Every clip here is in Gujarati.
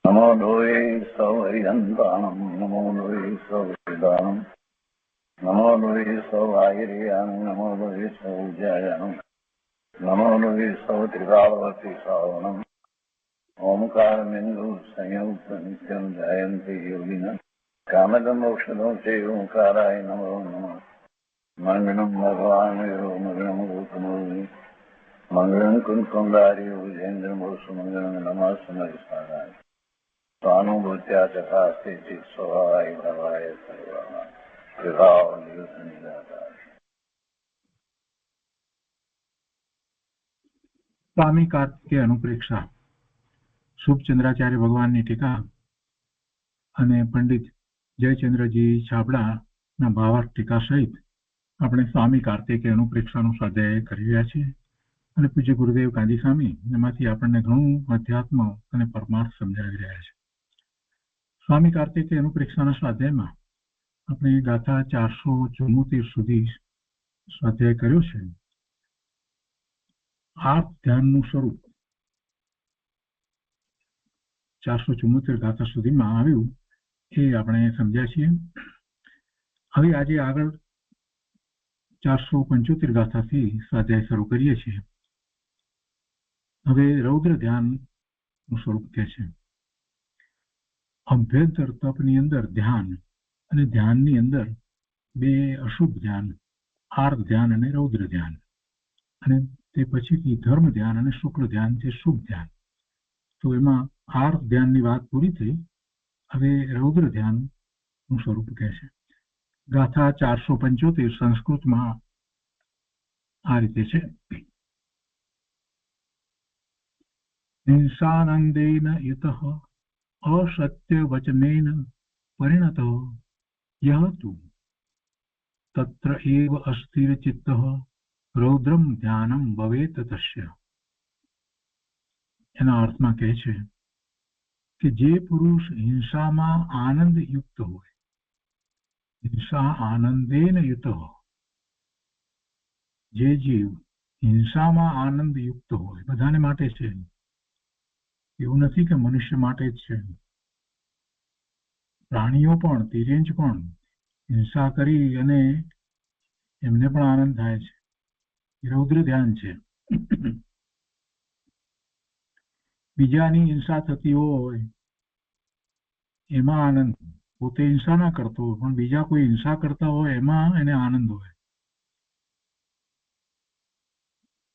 नमो लोये सौहरिदन्तानं नमो लोये सौहृदानं नमो लोये सौभागिर्यानं नमो लोये सौज्यायानं नमो लोये सौत्रिकावती सावनं ओंकारमिन्दु संयुक्त नित्यं जयन्ति योगिनः कामदमोक्षदं चैव ओंकाराय नमो नमः मङ्गलं भगवान् यो मङ्गलं गौतमोऽग्नि मङ्गलं कुन्कुमधारी विजेन्द्रमोसुमङ्गलं नमः समयसाराय स्वानुभूत्या चकास्ते चित् स्वभावाय भवाय सर्वः विभाव निदाताय। स्वामी कार्तिकेय अनुप्रेक्षा શુભચંદ્રાચાર્ય ભગવાનની ટીકા અને પંડિત જયચંદ્રજી છાબડાના ભાવાર્થ ટીકા સહિત આપણે સ્વામી કાર્તિકેય અનુપ્રેક્ષાનું સ્વાધ્યાય કરી રહ્યા છીએ અને પૂજ્ય ગુરુદેવ ગાંધી સ્વામી એમાંથી આપણને ઘણું અધ્યાત્મ અને પરમાર્થ સમજાવી રહ્યા છે. સ્વામી કાર્તિકેય અનુપ્રેક્ષાના સ્વાધ્યાયમાં આપણે ગાથા 474 સુધી સ્વાધ્યાય કર્યો છે. આ ધ્યાનનું સ્વરૂપ 474 ગાથા સુધીમાં આવ્યું એ આપણે સમજ્યા છીએ. હવે આજે આગળ 475 ગાથાથી સ્વાધ્યાય શરૂ કરીએ છીએ. હવે રૌદ્ર ધ્યાનનું સ્વરૂપ કહે છે. અભ્યંતર તપની અંદર ધ્યાન અને ધ્યાનની અંદર બે અશુભ ધ્યાન, આર્ત ધ્યાન અને રૌદ્ર ધ્યાન, અને તે પછીથી ધર્મ ધ્યાન અને શુક્લ ધ્યાન છે શુભ ધ્યાન. તો એમાં આર્ત ધ્યાનની વાત પૂરી થઈ. હવે રૌદ્ર ધ્યાનનું સ્વરૂપ કહે છે. ગાથા 475 સંસ્કૃતમાં આ રીતે છે. હિંસાનંદેન યુતઃ અસત્ય વચનેન પરિણતઃ યહ તુ તત્ર એવ અસ્થિર ચિત્તઃ રૌદ્રમ ધ્યાનમ ભવેત તસ્ય. એના અર્થમાં કહે છે કે જે પુરુષ હિંસામાં આનંદ યુક્ત હોય, હિંસા આનંદેન યુત, જે જીવ હિંસામાં આનંદ યુક્ત હોય, બધાને માટે છે, એવું નથી કે મનુષ્ય માટે જ છે. પ્રાણીઓ પણ, તિર્યંચ પણ હિંસા કરી અને એમને પણ આનંદ થાય છે. રૌદ્ર ધ્યાન છે. બીજાની હિંસા થતી હોય એમાં આનંદ, પોતે હિંસા ના કરતો હોય પણ બીજા કોઈ હિંસા કરતા હોય એમાં એને આનંદ હોય.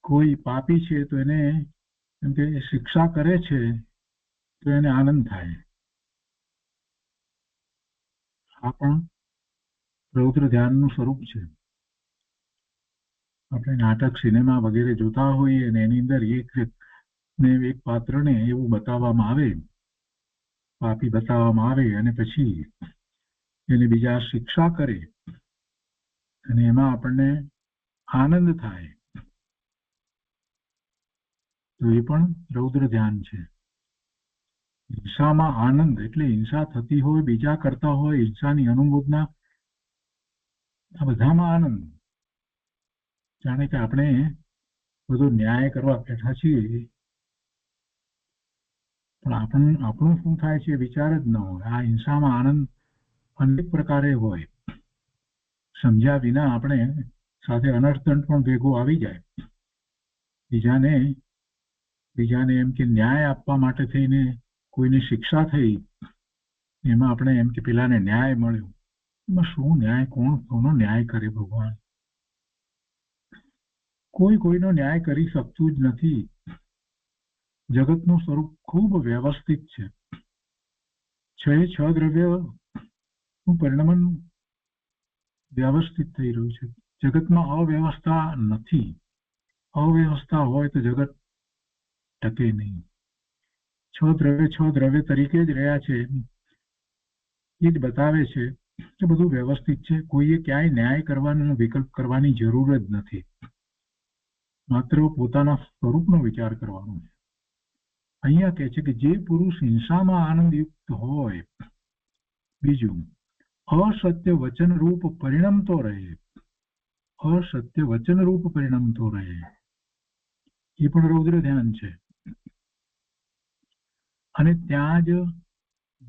કોઈ પાપી છે તો એને એમ કે શિક્ષા કરે છે તો એને આનંદ થાય. આ પણ રૌદ્ર ધ્યાનનું સ્વરૂપ છે. આપણે નાટક, સિનેમા વગેરે જોતા હોઈએ અને એની અંદર એક પાત્રને એવું બતાવવામાં આવે, પાપી બતાવવામાં આવે અને પછી એને બીજા શિક્ષા કરે અને એમાં આપણને આનંદ થાય, તો એ પણ રૌદ્ર ધ્યાન છે. હિંસામાં આનંદ એટલે હિંસા થતી હોય, બીજા કરતા હોય, હિંસાની અનુમોદના, આ બધામાં આનંદ. જાણે કે આપણે બધો ન્યાય કરવા બેઠા છીએ પણ આપણું શું થાય છે વિચાર જ ન હોય. આ હિંસામાં આનંદ અનેક પ્રકારે હોય. સમજ્યા વિના આપણે સાથે અનર્થદંડ પણ ભેગો આવી જાય. બીજાને એમ કે ન્યાય આપવા માટે થઈને કોઈની શિક્ષા થઈ, એમાં આપણે એમ કે પેલાને ન્યાય મળ્યો. એમાં શું ન્યાય? કોનો ન્યાય કરે ભગવાન? કોઈનો ન્યાય કરી શકતું જ નથી. જગતનું સ્વરૂપ ખૂબ વ્યવસ્થિત છે. 6 દ્રવ્યનું પરિણમન વ્યવસ્થિત થઈ રહ્યું છે. જગતમાં અવ્યવસ્થા નથી. અવ્યવસ્થા હોય તો જગત ટકે નહીં. 6 દ્રવ્ય તરીકે જ રહ્યા છે. એ જ બતાવે છે કે બધું વ્યવસ્થિત છે. કોઈએ ક્યાંય ન્યાય કરવાનો વિકલ્પ કરવાની જરૂર જ નથી. માત્ર પોતાના સ્વરૂપનો વિચાર કરવાનો છે. અહીંયા કહે છે કે જે પુરુષ હિંસામાં આનંદયુક્ત હોય, બીજું અસત્ય વચન રૂપ પરિણમતો રહે, અસત્ય વચન રૂપ પરિણમતો રહે, એ પણ રૌદ્ર ધ્યાન છે. અને ત્યાં જ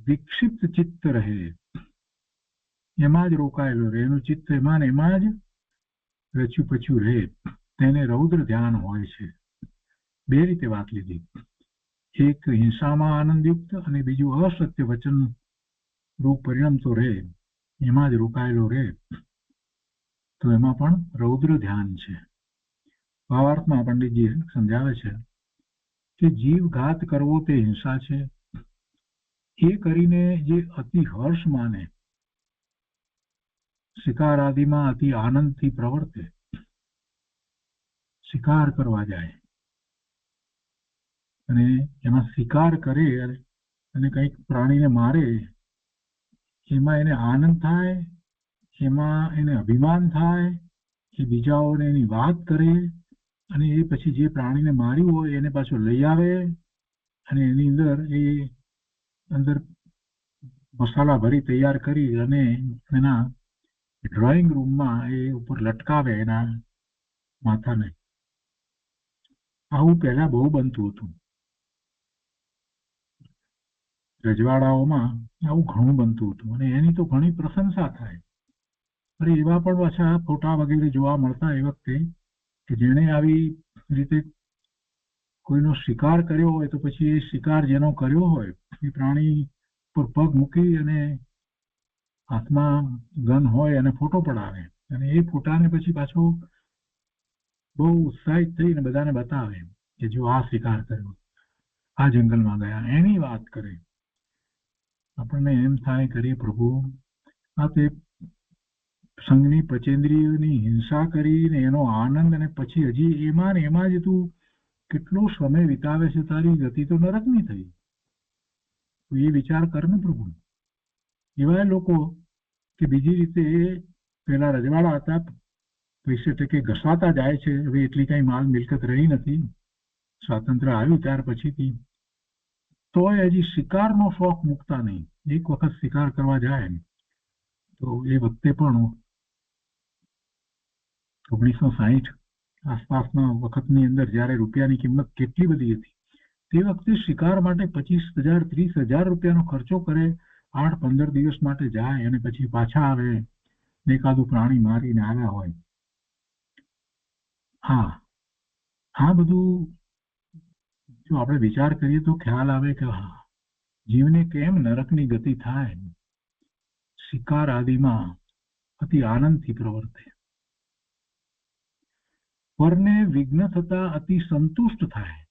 વિક્ષિપ્ત ચિત્ત રહે, એમાં જ રોકાયેલો રહે, એનું ચિત્ત એમાં ને એમાં જ રચ્યું પચ્યું રહે, તેને રૌદ્ર ધ્યાન હોય છે. બે રીતે વાત લીધી, એક હિંસામાં આનંદયુક્ત અને બીજું અસત્ય વચન રૂપ પરિણમતો રહે, એમાં જ રોકાયેલો રહે, તો એમાં પણ રૌદ્ર ધ્યાન છે. ભાવાર્થમાં પંડિતજી સમજાવે છે કે જીવઘાત કરવો તે હિંસા છે. એ કરીને જે અતિ હર્ષ માને, શિકાર આદિમાં અતિ આનંદથી પ્રવર્તે, શિકાર કરવા જાય અને એમાં શિકાર કરે અને કંઈક પ્રાણીને મારે, એમાં એને આનંદ થાય, એમાં એને અભિમાન થાય, એ બીજાઓને એની વાત કરે અને એ પછી જે પ્રાણીને માર્યું હોય એને પાછો લઈ આવે અને એની અંદર મસાલા ભરી તૈયાર કરી અને એના ડ્રોઈંગ રૂમમાં એ ઉપર લટકાવે એના માથાને. આવું પહેલા બહુ બનતું હતું. રજવાડાઓમાં આવું ઘણું બનતું હતું અને એની તો ઘણી પ્રશંસા થાય. અરે એવા પણ પાછા ફોટા વગેરે જોવા મળતા એ વખતે કે જેણે આવી રીતે કોઈનો શિકાર કર્યો હોય તો પછી એ શિકાર જેનો કર્યો હોય એ પ્રાણી પર પગ મૂકી અને હાથમાં ગન હોય અને ફોટો પડાવે અને એ ફોટાને પછી પાછો બહુ ઉત્સાહિત થઈને બધાને બતાવે કે જો આ શિકાર કર્યો, આ જંગલમાં ગયા, એની વાત કરે. આપણને એમ થાય કરીએ પ્રભુ, આ તે સંઘની પચેન્દ્રિયોની હિંસા કરીને એનો આનંદ, અને પછી હજી એમાં ને એમાં જ તું કેટલો સમય વિતાવે છે, તારી ગતિ તો નરકની થઈ. એ વિચાર કર ને પ્રભુ. એવા લોકો કે બીજી રીતે પેલા રજવાડા હતા, પૈસે ટકે ઘસાતા જાય છે. હવે એટલી કઈ માલ મિલકત રહી નથી સ્વાતંત્ર્ય આવ્યું ત્યાર પછીથી, તોય હજી શિકારનો શોખ મૂકતા નહીં. એક વખત શિકાર કરવા જાય તો એ વખતે પણ 1960 આસપાસના વખતની અંદર જ્યારે રૂપિયાની કિંમત કેટલી બધી હતી, તે વખતે શિકાર માટે 25,000-30,000 રૂપિયાનો ખર્ચો કરે, 8-15 દિવસ માટે જાય અને પછી પાછા આવે, એકાદું પ્રાણી મારીને આવ્યા હોય. આ બધું જો આપણે વિચાર કરીએ તો ખ્યાલ આવે કે જીવને કેમ નરકની ગતિ થાય. શિકાર આદિમાં અતિ આનંદથી પ્રવર્તે, પરને વિઘ્ન થતા અતિ સંતુષ્ટ થાય,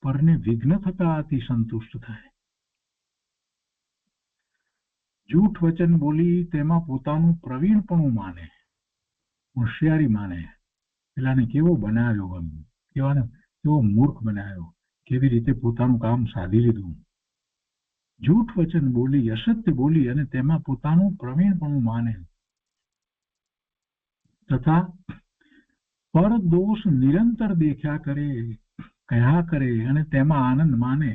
પરને વિઘ્ન થતા અતિ સંતુષ્ટ થાય. જૂઠ વચન બોલી તેમાં પોતાનું પ્રવીણપણું માને, હોશિયારી માને. પેલાને કેવો બનાવ્યો, કેવો મૂર્ખ બનાવ્યો, કેવી રીતે પોતાનું કામ સાધી લીધું. જૂઠ વચન બોલી, અસત્ય બોલી અને તેમાં પોતાનું પ્રવીણપણું માને, તથા પર દોષ નિરંતર દેખ્યા કરે, કહ્યા કરે અને તેમાં આનંદ માને.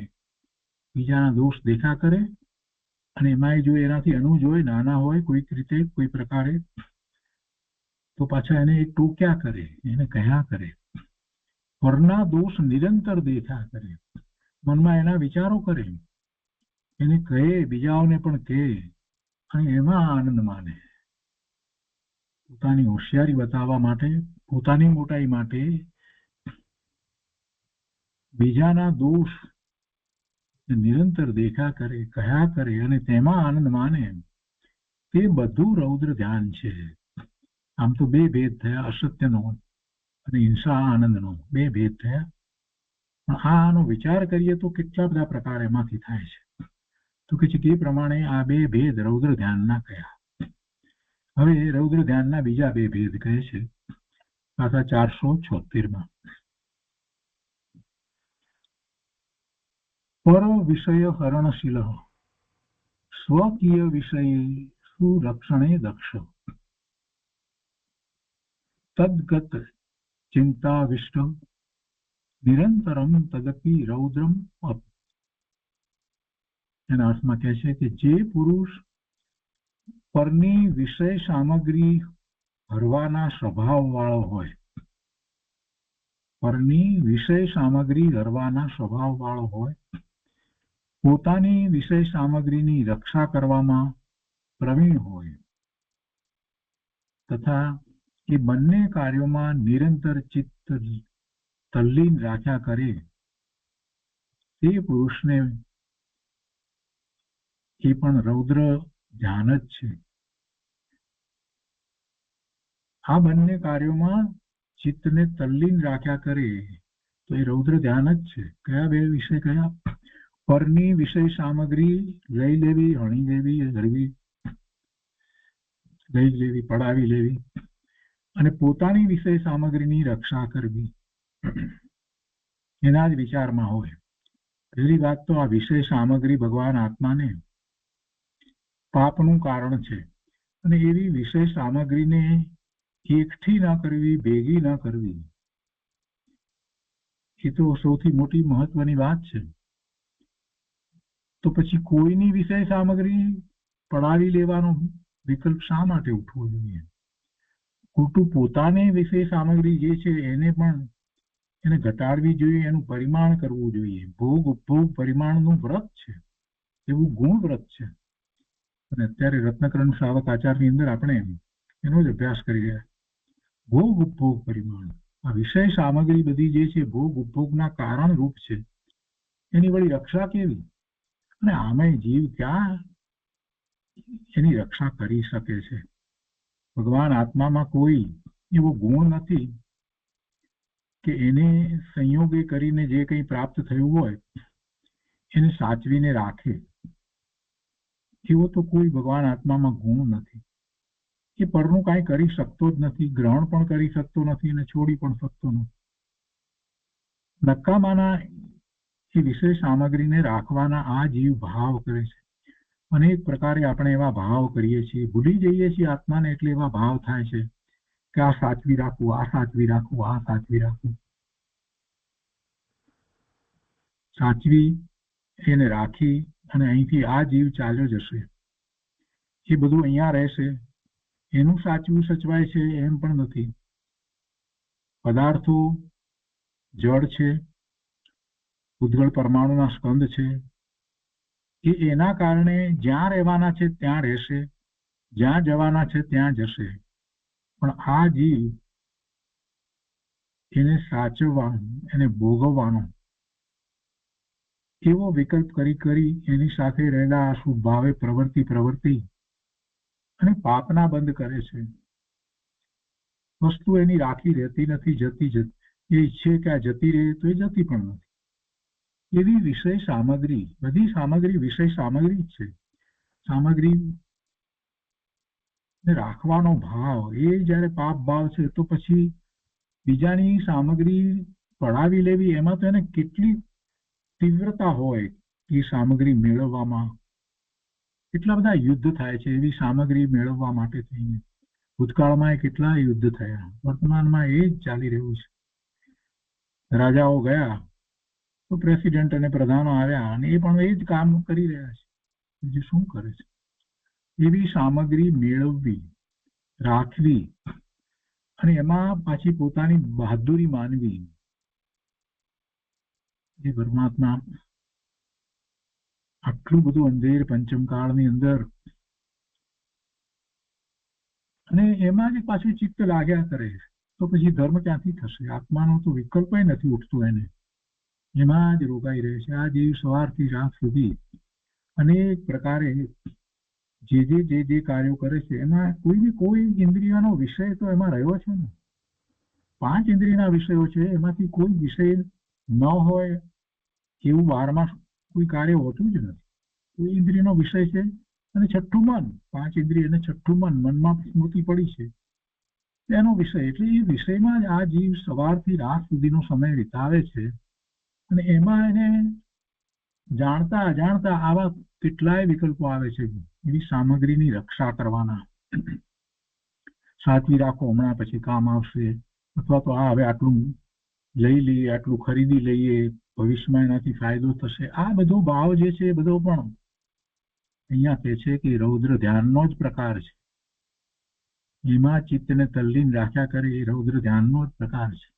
બીજાના દોષ દેખા કરે અને એમાં જો એનાથી અનુજ હોય, નાના હોય કોઈક રીતે, કોઈ પ્રકારે, તો પાછા એને ટોક્યા કરે, એને કહ્યા કરે. પરના દોષ નિરંતર દેખ્યા કરે, મનમાં એના વિચારો કરે, એને કહે, બીજાઓને પણ કહે અને એમાં આનંદ માને. પોતાની હોશિયારી બતાવવા માટે, પોતાની મોટાઈ માટે બીજાના દોષ નિરંતર દેખા કરે, કહ્યા કરે અને તેમાં આનંદ માને. તે બધું રૌદ્ર ધ્યાન છે. આમ તો બે ભેદ થયા, અસત્યનો અને હિંસા આનંદનો બે ભેદ થયા. પણ આનો વિચાર કરીએ તો કેટલા બધા પ્રકાર એમાંથી થાય છે. તો કે છે કે એ પ્રમાણે આ બે ભેદ રૌદ્ર ધ્યાનના કયા. હવે રૌદ્ર ધ્યાનના બીજા બે ભેદ કહે છે પાછા 476માં. પર વિષય હરણશીલ સ્વકીય વિષય સુરક્ષણે દક્ષ તદ્ગત ચિંતાવિષ્ટ નિરંતરમ તદપી રૌદ્રમ અપ. એના અર્થમાં કહે છે કે જે પુરુષ પરની વિષય સામગ્રી હરવાના સ્વભાવ વાળો હોય, પરની વિષય સામગ્રી હરવાના સ્વભાવ વાળો હોય, પોતાની વિષય સામગ્રીની રક્ષા કરવામાં પ્રવીણ હોય તથા એ બંને કાર્યોમાં નિરંતર ચિત્ત તલ્લીન રાખ્યા કરે તે પુરુષને એ પણ રૌદ્ર ધ્યાન જ છે. આ બંને કાર્યોમાં ચિત્તને તલ્લીન રાખ્યા કરે તો એ રૌદ્ર ધ્યાન જ છે. કયા બે વિષય કયા? પરની વિષય સામગ્રી લઈ લેવી, હણી લેવી, હરવી લઈ લેવી, પડાવી લેવી, અને પોતાની વિષય સામગ્રીની રક્ષા કરવી, એના જ વિચારમાં હોય. પહેલી વાત તો આ વિષય સામગ્રી ભગવાન આત્માને પાપનું કારણ છે, અને એવી વિષય સામગ્રીને એકઠી ન કરવી, ભેગી ન કરવી, એ તો સૌથી મોટી મહત્વની વાત છે. તો પછી કોઈની વિષય સામગ્રી પડાવી લેવાનો વિકલ્પ શા માટે ઉઠવો જોઈએ? ખોટું પોતાને વિષય સામગ્રી જે છે એને પણ એને ઘટાડવી જોઈએ, એનું પરિમાણ કરવું જોઈએ. ભોગ ઉપભોગ પરિમાણનું વ્રત છે, એવું ગુણ વ્રત છે. અને અત્યારે રત્નકરણ શ્રાવક આચારની અંદર આપણે એનો જ અભ્યાસ કરી રહ્યા. ભોગ ઉપભોગ પરિમાણ, આ વિષય સામગ્રી બધી જે છે ભોગ ઉપભોગના કારણ રૂપ છે, એની વળી રક્ષા કેવી? અને આમે જીવ ક્યાં એની રક્ષા કરી શકે છે? ભગવાન આત્મામાં કોઈ એવો ગુણ નથી કે એને સંયોગે કરીને જે કંઈ પ્રાપ્ત થયું હોય એને સાચવીને રાખે. એવો તો કોઈ ભગવાન આત્મામાં ગુણ નથી. એ પરનું કાંઈ કરી શકતો જ નથી, ગ્રહણ પણ કરી શકતો નથી અને છોડી પણ શકતો નથી. નકામાના એ વિષય સામગ્રીને રાખવાના આ જીવ ભાવ કરે છે. અનેક પ્રકારે આપણે એવા ભાવ કરીએ છીએ, ભૂલી જઈએ છીએ આત્માને, એટલે એવા ભાવ થાય છે કે આ સાચવી રાખવું, આ સાચવી રાખવું, આ સાચવી રાખવું. સાચવી એને રાખી અને અહીંથી આ જીવ ચાલ્યો જશે, એ બધું અહીંયા રહેશે, એનું સાચવું સચવાય છે એમ પણ નથી. પદાર્થો જળ છે, ઉદ્ગળ પરમાણુના સ્કંદ છે, એ એના કારણે જ્યાં રહેવાના છે ત્યાં રહેશે, જ્યાં જવાના છે ત્યાં જશે. પણ આ જીવ એને સાચવવાનો, એને ભોગવવાનો એવો વિકલ્પ કરી એની સાથે રહેલા અશુભ ભાવે પ્રવૃત્તિ અને પાપના બંધ કરે છે. વસ્તુ એની રાખી રહેતી નથી, જતી એ ઈચ્છે કે આ જતી રહે તો એ જતી પણ નથી. એવી વિષય સામગ્રી, બધી સામગ્રી વિષય સામગ્રી જ છે. સામગ્રી રાખવાનો ભાવ એ જ્યારે પાપ ભાવ છે, તો પછી બીજાની સામગ્રી પડાવી લેવી, એમાં તો એને કેટલી તીવ્રતા હોય એ સામગ્રી મેળવવામાં. કેટલા બધા યુદ્ધ થાય છે એવી સામગ્રી મેળવવા માટે થઈને. ભૂતકાળમાં કેટલા યુદ્ધ થયા, વર્તમાનમાં એ જ ચાલી રહ્યું છે. રાજાઓ ગયા તો પ્રેસિડેન્ટ અને પ્રધાનો આવ્યા અને એ પણ એ જ કામ કરી રહ્યા છે. બીજું શું કરે છે? એવી સામગ્રી મેળવવી, રાખવી અને એમાં પાછી પોતાની બહાદુરી માનવી, એ પરમાત્મા આટલું બધું અંધેર પંચમકાળની અંદર અને એમાં જ પાછું ચિત્ત લાગ્યા કરે, તો પછી ધર્મ ક્યાંથી થશે? આત્માનો તો વિકલ્પ નથી ઉઠતું એને, એમાં જ રોકાઈ રહે છે. આ જીવ સવારથી રાત સુધી અનેક પ્રકારે જે કાર્યો કરે છે, એમાં કોઈ ઇન્દ્રિયનો વિષય તો એમાં રહ્યો છે ને. 5 ઇન્દ્રિયના વિષયો છે, એમાંથી કોઈ વિષય ન હોય એવું વારમાં કોઈ કાર્ય હોતું જ નથી. કોઈ ઇન્દ્રિયનો વિષય છે અને છઠ્ઠું મન, 5 ઇન્દ્રિય અને છઠ્ઠું મનમાં સ્મૃતિ પડી છે એનો વિષય. એટલે એ વિષયમાં જ આ જીવ સવારથી રાત સુધીનો સમય વિતાવે છે અને એમાં એને જાણતા અજાણતા આવા કેટલાય વિકલ્પો આવે છે એવી સામગ્રીની રક્ષા કરવાના. સાચવી રાખો, હમણાં પછી કામ આવશે, અથવા તો આ હવે આટલું લઈ લઈએ, આટલું ખરીદી લઈએ, ભવિષ્યમાં એનાથી ફાયદો થશે. આ બધો ભાવ જે છે એ બધો પણ અહીંયા કહે છે કે રૌદ્ર ધ્યાનનો જ પ્રકાર છે. એમાં ચિત્તને તલ્લીન રાખ્યા કરે એ રૌદ્ર ધ્યાનનો જ પ્રકાર છે.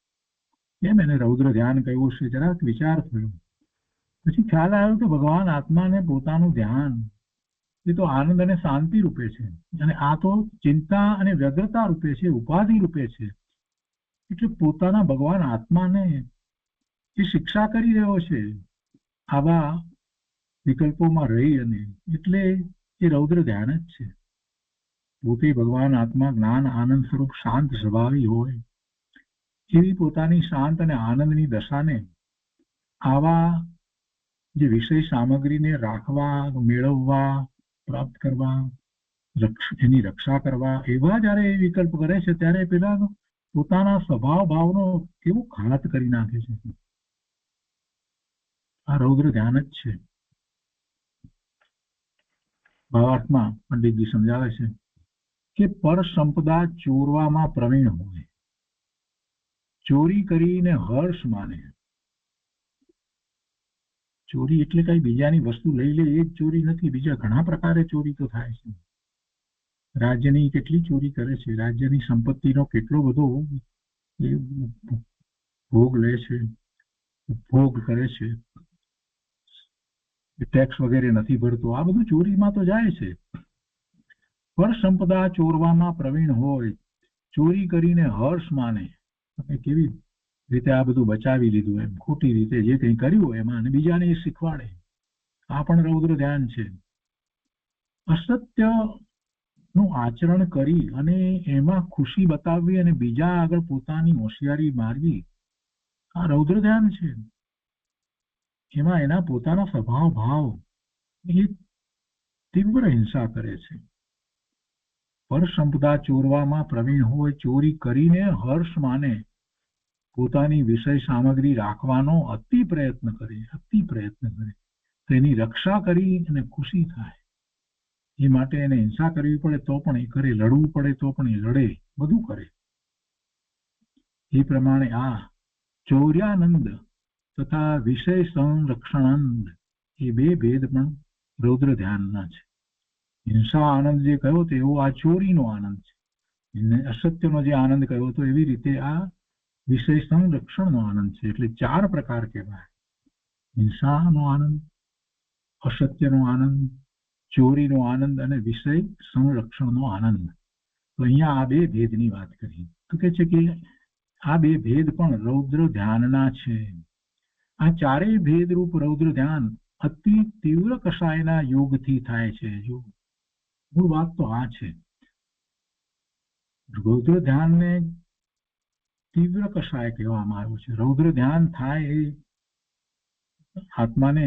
કેમ એને રૌદ્ર ધ્યાન કહ્યું છે? જરાક વિચાર થયો. પછી ખ્યાલ આવ્યો કે ભગવાન આત્માને પોતાનું ધ્યાન એ તો આનંદ અને શાંતિ રૂપે છે, અને આ તો ચિંતા અને વ્યગ્રતા રૂપે છે, ઉપાધિ રૂપે છે. એટલે પોતાના ભગવાન આત્માને એ શિક્ષા કરી રહ્યો છે આવા વિકલ્પોમાં રહી, અને એટલે એ રૌદ્ર ધ્યાન જ છે. પોતે ભગવાન આત્મા જ્ઞાન આનંદ સ્વરૂપ શાંત સ્વભાવી હોય એવી પોતાની શાંત અને આનંદની દશાને આવા જે વિષય સામગ્રીને રાખવા, મેળવવા, પ્રાપ્ત કરવા, એની રક્ષા કરવા, એવા જયારે એ વિકલ્પ કરે છે ત્યારે પેલા પોતાના સ્વભાવ ભાવનો કેવો ઘાત કરી નાખે છે. આ રૌદ્ર ધ્યાન જ છે. ભાવાર્થમાં પંડિતજી સમજાવે છે કે પર સંપદા ચોરવામાં પ્રવીણ હોય, ચોરી કરીને હર્ષ માને. ચોરી એટલે કઈ બીજાની વસ્તુ લઈ લે એ જ ચોરી નથી, બીજા ઘણા પ્રકારે ચોરી તો થાય છે. રાજ્યની કેટલી ચોરી કરે છે, રાજ્યની સંપત્તિનો કેટલો બધો ભોગ લે છે, ઉપભોગ કરે છે, ટેક્સ વગેરે નથી ભરતો. આ બધું ચોરીમાં તો જાય છે. પર સંપદા ચોરવામાં પ્રવીણ હોય, ચોરી કરીને હર્ષ માને. કેવી રીતે આ બધું બચાવી લીધું, એમ ખોટી રીતે જે કંઈ કર્યું એમાં, અને બીજાને શીખવાડે. આ પણ રૌદ્ર ધ્યાન છે. અસત્ય નું આચરણ કરી અને એમાં ખુશી બતાવવી અને બીજા આગળ પોતાની હોશિયારી મારવી, આ રૌદ્ર ધ્યાન છે. એમાં એના પોતાના સ્વભાવ ભાવ એ તીવ્ર હિંસા કરે છે. પર સંપદા ચોરવામાં પ્રવીણ હોય, ચોરી કરીને હર્ષ માને, પોતાની વિષય સામગ્રી રાખવાનો અતિ પ્રયત્ન કરે, તેની રક્ષા કરી અને ખુશી થાય. એ માટે એને હિંસા કરવી પડે તો પણ એ કરે, લડવું પડે તો પણ એ લડે, બધું કરે. એ પ્રમાણે આ ચૌર્યાનંદ તથા વિષય સંરક્ષણાનંદ એ બે ભેદ પણ રૌદ્ર ધ્યાનના છે. હિંસા આનંદ જે કહ્યો તો એવો આ ચોરીનો આનંદ છે, અસત્યનો જે આનંદ કહ્યો તો એવી રીતે આ વિષય સંરક્ષણનો આનંદ છે. એટલે ચાર પ્રકાર કહેવાય: હિંસાનો આનંદ, અસત્યનો આનંદ, ચોરીનો આનંદ અને વિષય સંરક્ષણનો આનંદ. તો અહીંયા આ બે ભેદની વાત કરી. તો કે છે કે આ બે ભેદ પણ રૌદ્ર ધ્યાનના છે. આ ચારેય ભેદરૂપ રૌદ્ર ધ્યાન અતિ તીવ્ર કષાયના યોગથી થાય છે. જો મૂળ વાત તો આ છે, રૌદ્ર ધ્યાનને તીવ્ર કષાય કહેવામાં આવ્યું છે. રૌદ્ર ધ્યાન થાય એ આત્માને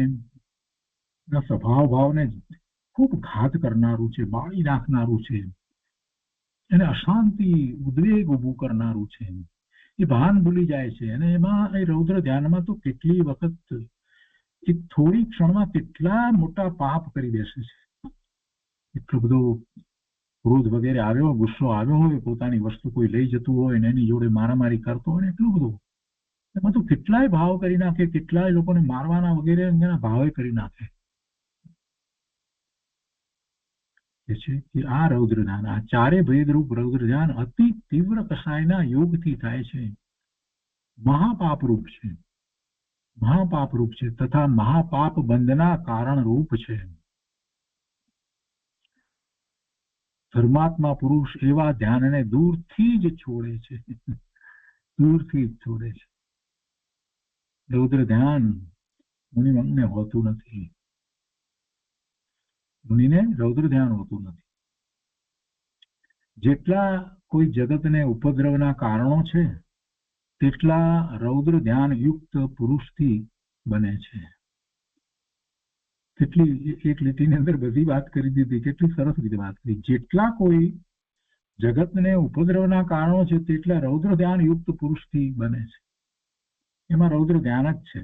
સ્વભાવ ભાવને ખૂબ ઘાત કરનારું છે, બાળી નાખનારું છે, એને અશાંતિ ઉદ્વેગ ઉભું કરનારું છે. એ ભાન ભૂલી જાય છે. અને એમાં એ રૌદ્ર ધ્યાનમાં તો કેટલી વખત એ થોડી ક્ષણમાં કેટલા મોટા પાપ કરી બેસે છે. એટલો બધો ક્રોધ વગેરે આવ્યો, ગુસ્સો આવ્યો હોય, પોતાની વસ્તુ કોઈ લઈ જતું હોય ને એની જોડે મારામારી કરતો હોય ને, એટલું બધું એમાં તો કેટલાય ભાવ કરી નાખે, કેટલાય લોકોને મારવાના વગેરે એના ભાવે કરી નાખે. છે કે આ રૌદ્ર ધ્યાન, આ ચારે ભેદરૂપ રૌદ્ર ધ્યાન અતિ તીવ્ર કષાયના યોગથી થાય છે. મહાપાપ રૂપ છે, મહાપાપ રૂપ છે તથા મહાપાપ બંધના કારણ રૂપ છે. ધર્માત્મા પુરુષ એવા ધ્યાનને દૂરથી જ છોડે છે, દૂરથી જ છોડે છે. રૌદ્ર ધ્યાન મુનિને હોતું નથી, મુનિને રૌદ્ર ધ્યાન હોતું નથી. જેટલા કોઈ જગતને ઉપદ્રવના કારણો છે તેટલા રૌદ્ર ધ્યાન યુક્ત પુરુષથી બને છે. કેટલી એક લીટીની અંદર બધી વાત કરી દીધી, કેટલી સરસ રીતે વાત કરી. જેટલા કોઈ જગતને ઉપદ્રવના કારણો છે તેટલા રૌદ્ર ધ્યાન યુક્ત પુરુષથી બને છે. એમાં રૌદ્ર ધ્યાન જ છે.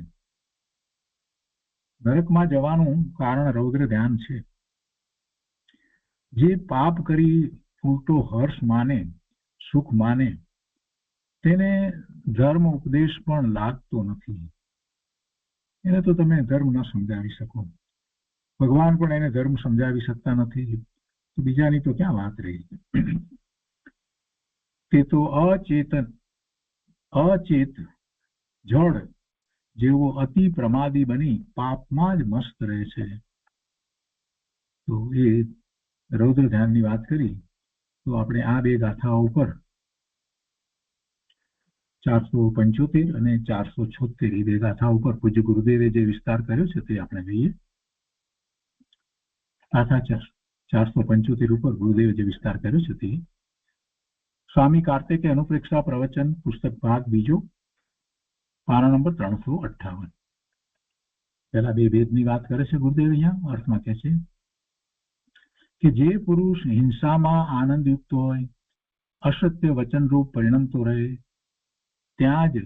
નરકમાં જવાનું કારણ રૌદ્ર ધ્યાન છે. જે પાપ કરી ઉલટો હર્ષ માને, સુખ માને, તેને ધર્મ ઉપદેશ પણ લાગતો નથી. એને તો તમે ધર્મ ન સમજાવી શકો, ભગવાન પણ એને ધર્મ સમજાવી શકતા નથી, તો બીજાની તો ક્યાં વાત રહી. તે તો અચેત જડ જેવો અતિ પ્રમાદી બની પાપમાં જ મસ્ત રહે છે. તો એ રૌદ્ર ધ્યાનની વાત કરી. તો આપણે આ બે ગાથાઓ ઉપર 475 અને 476 એ બે ગાથા ઉપર પૂજ્ય ગુરુદેવે જે વિસ્તાર કર્યો છે તે આપણે જોઈએ. ગાથા 475 ઉપર ગુરુદેવે જે વિસ્તાર કર્યો છે તે સ્વામી કાર્તિકે અનુપ્રેક્ષા પ્રવચન પુસ્તક ભાગ બીજો પાના નંબર 358. પહેલા બે ભેદની વાત કરે છે ગુરુદેવ. અહીંયા અર્થમાં કહે છે કે જે પુરુષ હિંસામાં આનંદયુક્ત હોય, અસત્ય વચનરૂપ પરિણમતો રહે, ત્યાં જ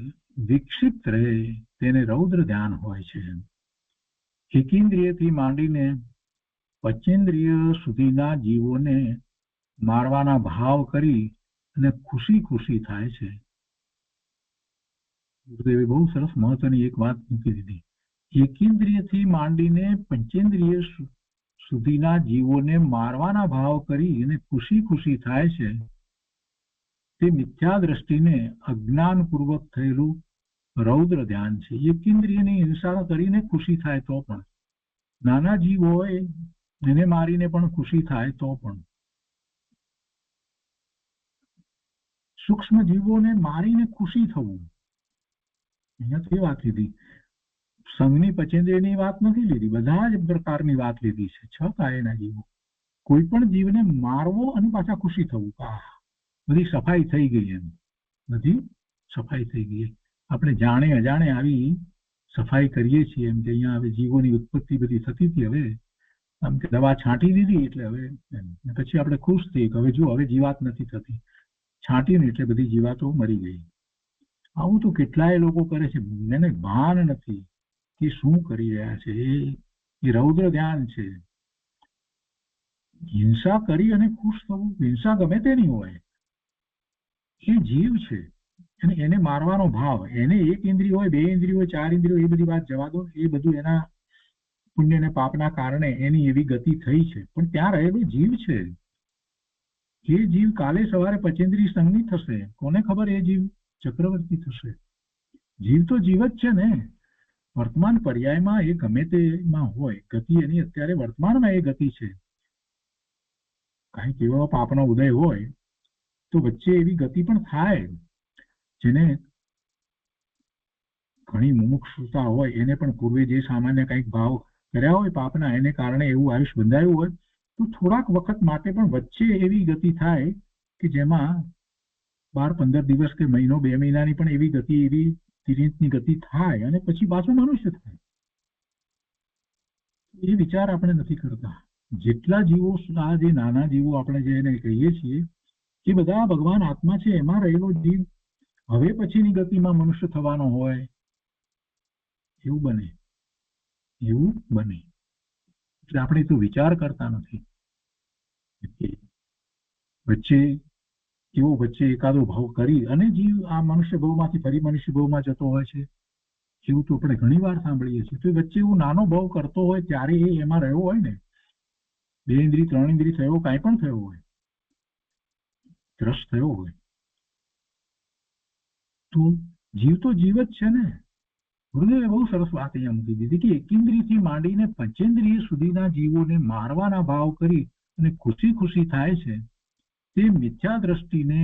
વિક્ષિપ્ત રહે, તેને રૌદ્ર ધ્યાન હોય છે. એકેન્દ્રિયથી માંડીને પંચેન્દ્રિય સુધીના જીવોને મારવાના ભાવ કરી અને ખુશી ખુશી થાય છે. ગુરુદેવે બહુ સરસ મહત્વની એક વાત મૂકી દીધી. એકેન્દ્રિયથી માંડીને પંચેન્દ્રિય સુધીના જીવોને મારવાના ભાવ કરી અને ખુશી ખુશી થાય છે, તે મિથ્યા દ્રષ્ટિને અજ્ઞાનપૂર્વક થયેલું રૌદ્ર ધ્યાન છે. એકેન્દ્રિયની હિંસા કરીને ખુશી થાય તો પણ, નાના જીવ હોય એને મારીને પણ ખુશી થાય તો પણ, સૂક્ષ્મ જીવોને મારીને ખુશી થવું, અહીંયા તો એ વાત લીધી. સંઘની પચેન્દ્રિયની વાત નથી લીધી, બધા જ પ્રકારની વાત લીધી છે. 6 કાયના જીવો, કોઈ પણ જીવને મારવો અને પાછા ખુશી થવું. બધી સફાઈ થઈ ગઈ. એમ બધી સફાઈ થઈ ગઈ. આપણે જાણે અજાણે આવી સફાઈ કરીએ છીએ. એમ કે અહીંયા હવે જીવોની ઉત્પત્તિ બધી થતી હતી, હવે આમ કે દવા છાંટી દીધી એટલે હવે પછી આપણે ખુશ થઈ કે હવે જો હવે જીવાત નથી થતી. છાંટીને એટલે બધી જીવાતો મરી ગઈ. આવું તો કેટલાય લોકો કરે છે, એને ભાન નથી કે શું કરી રહ્યા છે. એ રૌદ્ર ધ્યાન છે. હિંસા કરી અને ખુશ થવું, હિંસા ગમે તેની હોય, એ જીવ છે અને એને મારવાનો ભાવ, એને 1 ઇન્દ્રિય હોય, 2 ઇન્દ્રિય હોય, 4 ઇન્દ્રિય હોય, એ બધી વાત જવા દો. એ બધું એના પુણ્ય અને પાપના કારણે એની એવી ગતિ થઈ છે. પણ ત્યાં રહેલો જીવ છે, એ જીવ કાલે સવારે પચેન્દ્રિય સંગની થશે. કોને ખબર એ જીવ ચક્રવર્તી થશે. જીવ તો જીવ જ છે ને. વર્તમાન પર્યાયમાં એ ગમે તેમાં હોય, ગતિ એની અત્યારે વર્તમાનમાં એ ગતિ છે. કાંઈક એવો પાપનો ઉદય હોય તો વચ્ચે એવી ગતિ પણ થાય. જેને ઘણી મુમુક્ષુતા હોય, એને પણ પૂર્વે જે સામાન્ય કંઈક ભાવ કર્યા હોય પાપના, એને કારણે એવું આયુષ બંધાયું હોય, તો થોડાક વખત માટે પણ વચ્ચે એવી ગતિ થાય કે જેમાં 12-15 દિવસ કે મહિનો 2 મહિનાની પણ એવી ગતિ, એવી તિર્યંતની ગતિ થાય અને પછી પાછું મનુષ્ય થાય. એ વિચાર આપણે નથી કરતા. જેટલા જીવો, આ જે નાના જીવો આપણે જેને કહીએ છીએ, એ બધા ભગવાન આત્મા છે. એમાં રહેલો જીવ હવે પછીની ગતિમાં મનુષ્ય થવાનો હોય એવું બને. એટલે આપણે તો વિચાર કરતા નથી. વચ્ચે એકાદો ભાવ કરી અને જીવ આ મનુષ્ય ભાવમાંથી ફરી મનુષ્ય ભાવમાં જતો હોય છે. એવું તો આપણે ઘણી વાર સાંભળીએ છીએ. તો વચ્ચે એવું નાનો ભાવ કરતો હોય ત્યારે એ એમાં રહ્યો હોય ને, 2 ઇન્દ્રિય 3 ઇન્દ્રિય થયો, કાંઈ પણ થયો હોય, ત્રસ્ત થયો હોય, તો જીવ જ છે ને. ગુરુદેવે બહુ સરસ વાત અહીંયા મૂકી દીધી કે એકેન્દ્રિયથી માંડીને પંચેન્દ્રિય સુધીના જીવોને મારવાના ભાવ કરી અને ખુશી ખુશી થાય છે, તે મિથ્યા દ્રષ્ટિને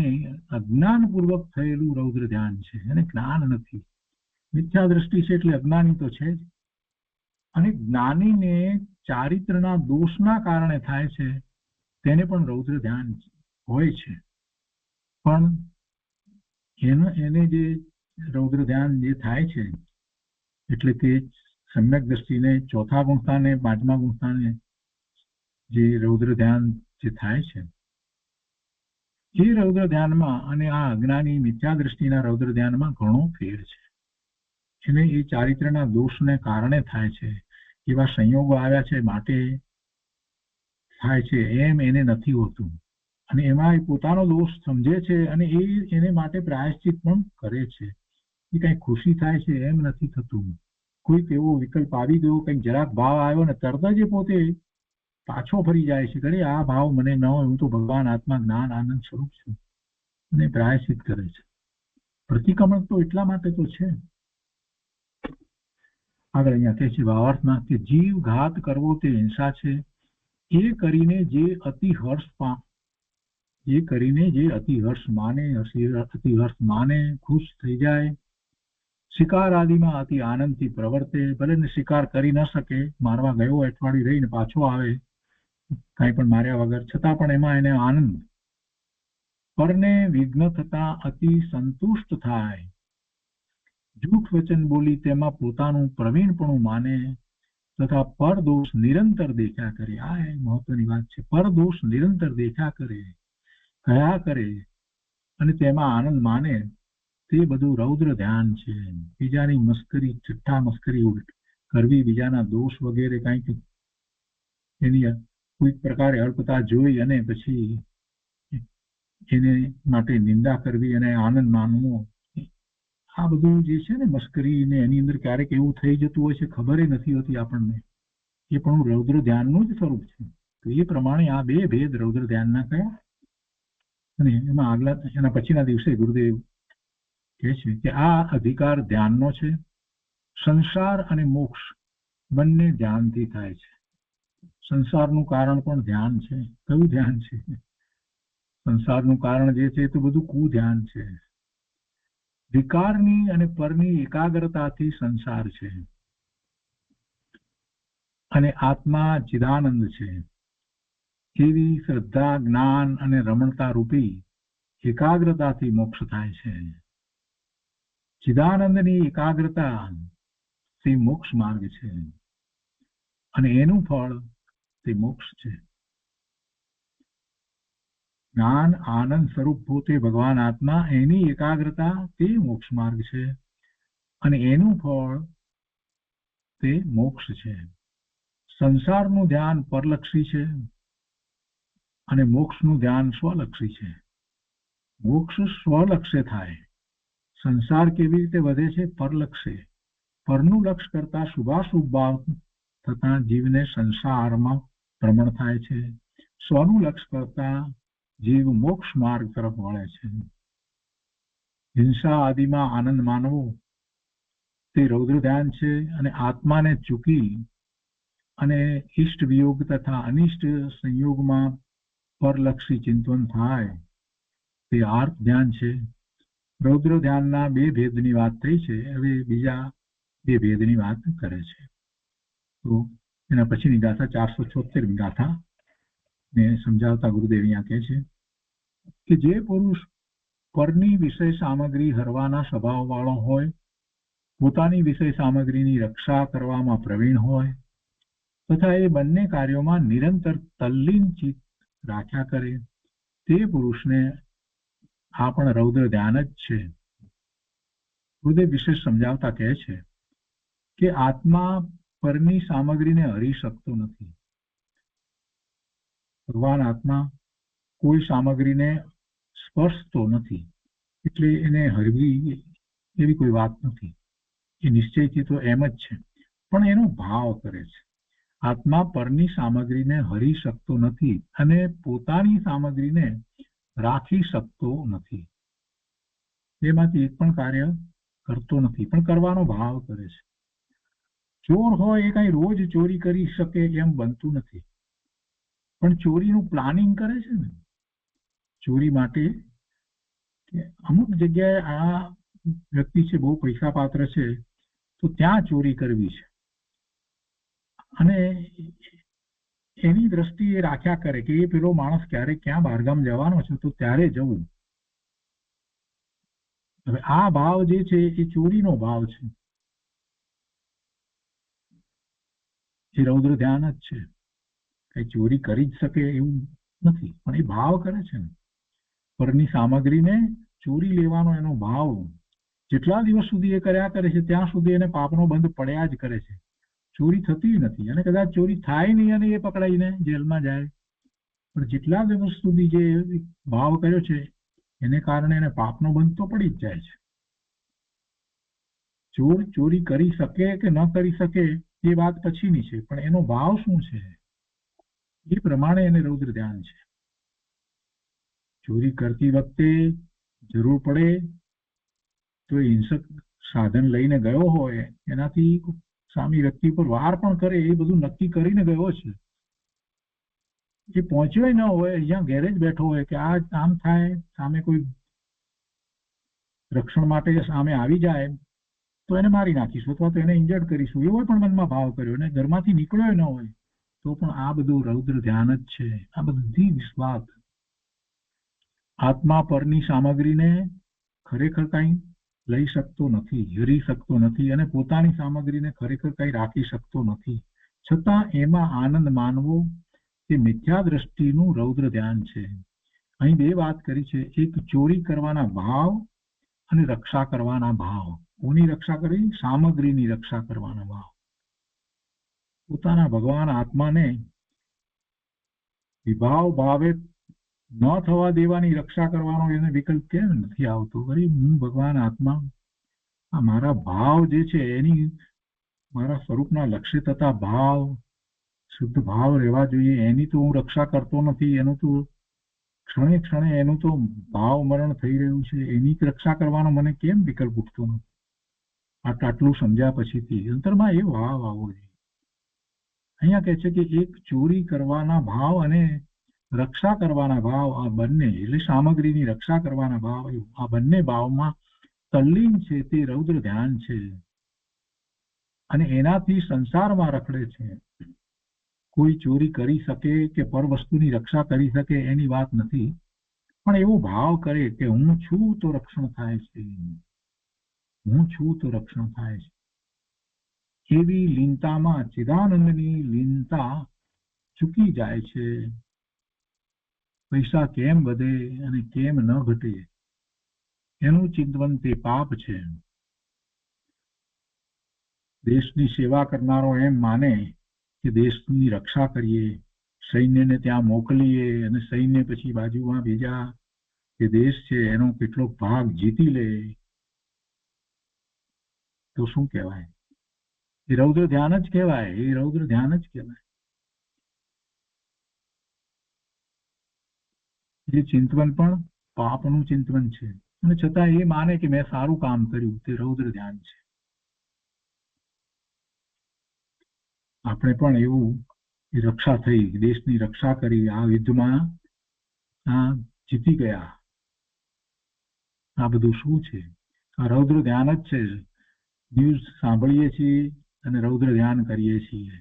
અજ્ઞાનપૂર્વક થયેલું રૌદ્ર ધ્યાન છે. એને જ્ઞાન નથી. મિથ્યા દ્રષ્ટિ છે એટલે અજ્ઞાની તો છે જ. અને જ્ઞાનીને ચારિત્રના દોષના કારણે થાય છે, તેને પણ રૌદ્ર ધ્યાન હોય છે. પણ એને જે રૌદ્ર ધ્યાન જે થાય છે, એટલે કે સમ્યક દ્રષ્ટિને 4થા ગુણસ્થાને 5મા ગુણસ્થાને જે રૌદ્ર ધ્યાન જે થાય છે, એ રૌદ્ર ધ્યાનમાં અને આ અજ્ઞાની મિથ્યા દ્રષ્ટિના રૌદ્ર ધ્યાનમાં ઘણો ફેર છે. એને એ ચારિત્રના દોષને કારણે થાય છે. એવા સંયોગો આવ્યા છે માટે થાય છે એમ એને નથી હોતું. અને એમાં એ પોતાનો દોષ સમજે છે અને એને માટે પ્રાયશ્ચિત પણ કરે છે. એ કઈ ખુશી થાય છે એમ નથી થતું. કોઈક એવો વિકલ્પ આવી ગયો, કંઈક જરાક ભાવ આવ્યો ને તરત જ એ પોતે પાછો ફરી જાય છે કે આ ભાવ મને ન હોય, હું તો ભગવાન આત્મા જ્ઞાન આનંદ સ્વરૂપ છું, અને પ્રાયશ્ચિત કરે છે. પ્રતિક્રમણ તો એટલા માટે તો છે આગળ અહીંયા કહે છે ભાવાર્થમાં કે જીવ ઘાત કરવો તે હિંસા છે, એ કરીને જે અતિહર્ષ માને ખુશ થઈ જાય, શિકાર આદિમાં અતિ આનંદથી પ્રવર્તે, ભલે ને શિકાર કરી ન શકે, મારવા ગયો અઠવાડિયું રહીને પાછો આવે કાંઈ પણ માર્યા વગર, છતાં પણ એમાં એને આનંદ, પરને વિઘ્ન થતા અતિ સંતુષ્ટ થાય, જૂઠ વચન બોલી તેમાં પોતાનું પ્રવીણપણું માને, તથા પરદોષ નિરંતર દેખ્યા કરે. આ મહત્વની વાત છે. પરદોષ નિરંતર દેખ્યા કરે, કયા કરે અને તેમાં આનંદ માને, તે બધું રૌદ્ર ધ્યાન છે. બીજાની મસ્કરી, ઠઠ્ઠા મસ્કરી કરવી, બીજાના દોષ વગેરે કંઈક એની કોઈક પ્રકારે અલ્પતા જોઈ અને પછી એને માટે નિંદા કરવી અને આનંદ માનવો, આ બધું જે છે ને મસ્કરી ને એની અંદર ક્યારેક એવું થઈ જતું હોય છે, ખબર નથી હોતી આપણને, એ પણ રૌદ્ર ધ્યાનનું જ સ્વરૂપ છે. તો એ પ્રમાણે આ બે ભેદ રૌદ્ર ધ્યાનના કયા. અને એમાં આગલા એના પછીના દિવસે ગુરુદેવ કહે છે કે આ અધિકાર ધ્યાનનો છે. સંસાર અને મોક્ષ બંને ધ્યાનથી થાય છે. સંસારનું કારણ પણ ધ્યાન છે. કયું ધ્યાન છે? સંસારનું કારણ જે છે તો બધું કુધ્યાન છે. વિકારની અને પરની એકાગ્રતાથી સંસાર છે, અને આત્મા ચિદાનંદ છે. એવી શ્રદ્ધા, જ્ઞાન અને રમણતા રૂપી એકાગ્રતાથી મોક્ષ થાય છે. ચિદાનંદની એકાગ્રતા તે મોક્ષ માર્ગ છે, અને એનું ફળ તે મોક્ષ છે. જ્ઞાન આનંદ સ્વરૂપ પોતે ભગવાન આત્મા, એની એકાગ્રતા તે મોક્ષ માર્ગ છે, અને એનું ફળ તે મોક્ષ છે. સંસારનું ધ્યાન પરલક્ષી છે, અને મોક્ષનું ધ્યાન સ્વલક્ષી છે. મોક્ષ સ્વલક્ષ્ય થાય. સંસાર કેવી રીતે વધે છે? પરલક્ષે. પરનું લક્ષ કરતા શુભાશુભ ભાવ થતા જીવને સંસારમાં ભ્રમણ થાય છે. સ્વનું લક્ષ કરતા જીવ મોક્ષ માર્ગ તરફ વળે છે. હિંસા આદિમાં આનંદ માનવો તે રૌદ્ર ધ્યાન છે, અને આત્માને ચૂકી અને ઇષ્ટ વિયોગ તથા અનિષ્ટ સંયોગમાં પરલક્ષી ચિંતન થાય તે આર્ત ધ્યાન છે. રૌદ્ર ધ્યાનના બે ભેદની વાત થઈ છે, હવે બીજા બે ભેદની વાત કરે છે. તો એના પછીની ગાથા 476 ગાથા ને સમજાવતા ગુરુદેવ અહીંયા કહે છે કે જે પુરુષ પરની વિષય સામગ્રી હરવાના સ્વભાવ વાળો હોય, પોતાની વિષય સામગ્રીની રક્ષા કરવામાં પ્રવીણ હોય, તથા એ બંને કાર્યોમાં નિરંતર તલ્લીન ચિત્ત રાખ્યા કરે, તે પુરુષને આ પણ રૌદ્ર ધ્યાન જ છે. ગુરુદેવ વિશેષ સમજાવતા કહે છે કે આત્મા પરની સામગ્રીને હરી શકતો નથી. ભગવાન આત્મા કોઈ સામગ્રીને સ્પર્શતો નથી, એટલે એને હરવી એવી કોઈ વાત નથી. એ નિશ્ચયથી તો એમ જ છે, પણ એનો ભાવ કરે છે. આત્મા પરની સામગ્રીને હરી શકતો નથી અને પોતાની સામગ્રીને રાખી શકતો નથી. એમાંથી એક પણ કાર્ય કરતો નથી, પણ કરવાનો ભાવ કરે છે. ચોર હોય એ કઈ રોજ ચોરી કરી શકે એમ બનતું નથી, પણ ચોરીનું પ્લાનિંગ કરે છે ને ચોરી માટે. અમુક જગ્યાએ આ વ્યક્તિ છે બહુ પૈસા પાત્ર છે, તો ત્યાં ચોરી કરવી છે, અને એની દ્રષ્ટિ એ રાખ્યા કરે કે એ પેલો માણસ ક્યારે ક્યાં બહારગામ જવાનો છે તો ત્યારે જવું. હવે આ ભાવ જે છે એ ચોરીનો ભાવ છે. એ રૌદ્ર ધ્યાન જ છે. કઈ ચોરી કરી જ શકે એવું નથી, પણ એ ભાવ કરે છે ને. પરની સામગ્રીને ચોરી લેવાનો એનો ભાવ જેટલા દિવસ સુધી એ કર્યા કરે છે ત્યાં સુધી એને પાપનો બંધ પડ્યા જ કરે છે. ચોરી થતી નથી, અને કદાચ ચોરી થાય નહીં અને એ પકડાઈને જેલમાં જાય, પણ જેટલા દિવસ સુધી જે ભાવ કર્યો છે એને કારણે એને પાપનો બંધ તો પડી જ જાય છે. ચોર ચોરી કરી શકે કે ન કરી શકે એ વાત પછીની છે, પણ એનો ભાવ શું છે એ પ્રમાણે એને રૌદ્ર ધ્યાન છે. ચોરી કરતી વખતે જરૂર પડે તો હિંસક સાધન લઈને ગયો હોય, એનાથી સામી વ્યક્તિ પર વાર પણ કરે એ બધું નક્કી કરીને ગયો છે. એ પહોંચ્યો ન હોય, અહીંયા ઘેરે જ બેઠો હોય કે આ આમ થાય, સામે કોઈ રક્ષણ માટે સામે આવી જાય તો એને મારી નાખીશું અથવા તો એને ઇન્જર્ડ કરીશું, એવો પણ મનમાં ભાવ કર્યો અને ઘરમાંથી નીકળ્યો ન હોય તો પણ આ બધું રૌદ્ર ધ્યાન જ છે. આ બધી વિશ્વાસ આત્મા પરની સામગ્રીને ખરેખર કઈ લઈ શકતો નથી, હરી શકતો નથી અને પોતાની સામગ્રીને ખરેખર કઈ રાખી શકતો નથી. છતાં એમાં આનંદ માનવો તે મિથ્યા દ્રષ્ટિનું રૌદ્ર ધ્યાન છે. અહીં બે વાત કરી છે, એક ચોરી કરવાના ભાવ અને રક્ષા કરવાના ભાવ. કોની રક્ષા કરવી? સામગ્રીની રક્ષા કરવાના ભાવ. પોતાના ભગવાન આત્માને વિભાવ ભાવે ન થવા દેવાની રક્ષા કરવાનો એને વિકલ્પ કેમ નથી આવતો? અરે હું ભગવાન આત્મા, આ મારા ભાવ જે છે એની મારા સ્વરૂપના લક્ષ્ય થતા ભાવ, શુદ્ધ ભાવ રહેવા જોઈએ, એની તો હું રક્ષા કરતો નથી. એનું તો ક્ષણે ક્ષણે એનું તો ભાવ મરણ થઈ રહ્યું છે. એની રક્ષા કરવાનો મને કેમ વિકલ્પ ઉઠતો નથી? આટલું સમજ્યા પછીથી અંતરમાં એ ભાવ આવવો જોઈએ. અહીંયા કહે છે કે એક ચોરી કરવાના ભાવ અને રક્ષા કરવાના ભાવ, આ બંને એટલે સામગ્રીની રક્ષા કરવાના ભાવ, આ બંને ભાવમાં તલ્લીન છે તે રૌદ્ર ધ્યાન છે અને એનાથી સંસારમાં રખડે છે. કોઈ ચોરી કરી શકે કે પર વસ્તુની રક્ષા કરી શકે એની વાત નથી, પણ એવો ભાવ કરે કે હું છું તો રક્ષણ થાય છે, હું છું તો રક્ષણ થાય છે. એવી લીનતામાં ચિદાનંદની લીનતા ચૂકી જાય છે. પૈસા કેમ વધે અને કેમ ન ઘટે એનું ચિંતન તે પાપ છે. દેશની સેવા કરનારો એમ માને કે દેશની રક્ષા કરીએ, સૈન્યને ત્યાં મોકલીએ અને સૈન્ય પછી બાજુમાં બીજા જે દેશ છે એનો કેટલોક ભાગ જીતી લે તો શું કહેવાય? એ રૌદ્ર ધ્યાન જ કહેવાય. એ રૌદ્ર ધ્યાન જ કહેવાય. એ ચિંતન પણ પાપનું ચિંતન છે અને છતાં એ માને કે મેં સારું કામ કર્યું, તે રૌદ્ર ધ્યાન છે. આપણે પણ એવું રક્ષા થઈ, દેશની રક્ષા કરી, આ યુદ્ધમાં જીતી ગયા, આ બધું શું છે? આ રૌદ્ર ધ્યાન જ છે. ન્યૂઝ સાંભળીએ છીએ અને રૌદ્ર ધ્યાન કરીએ છીએ.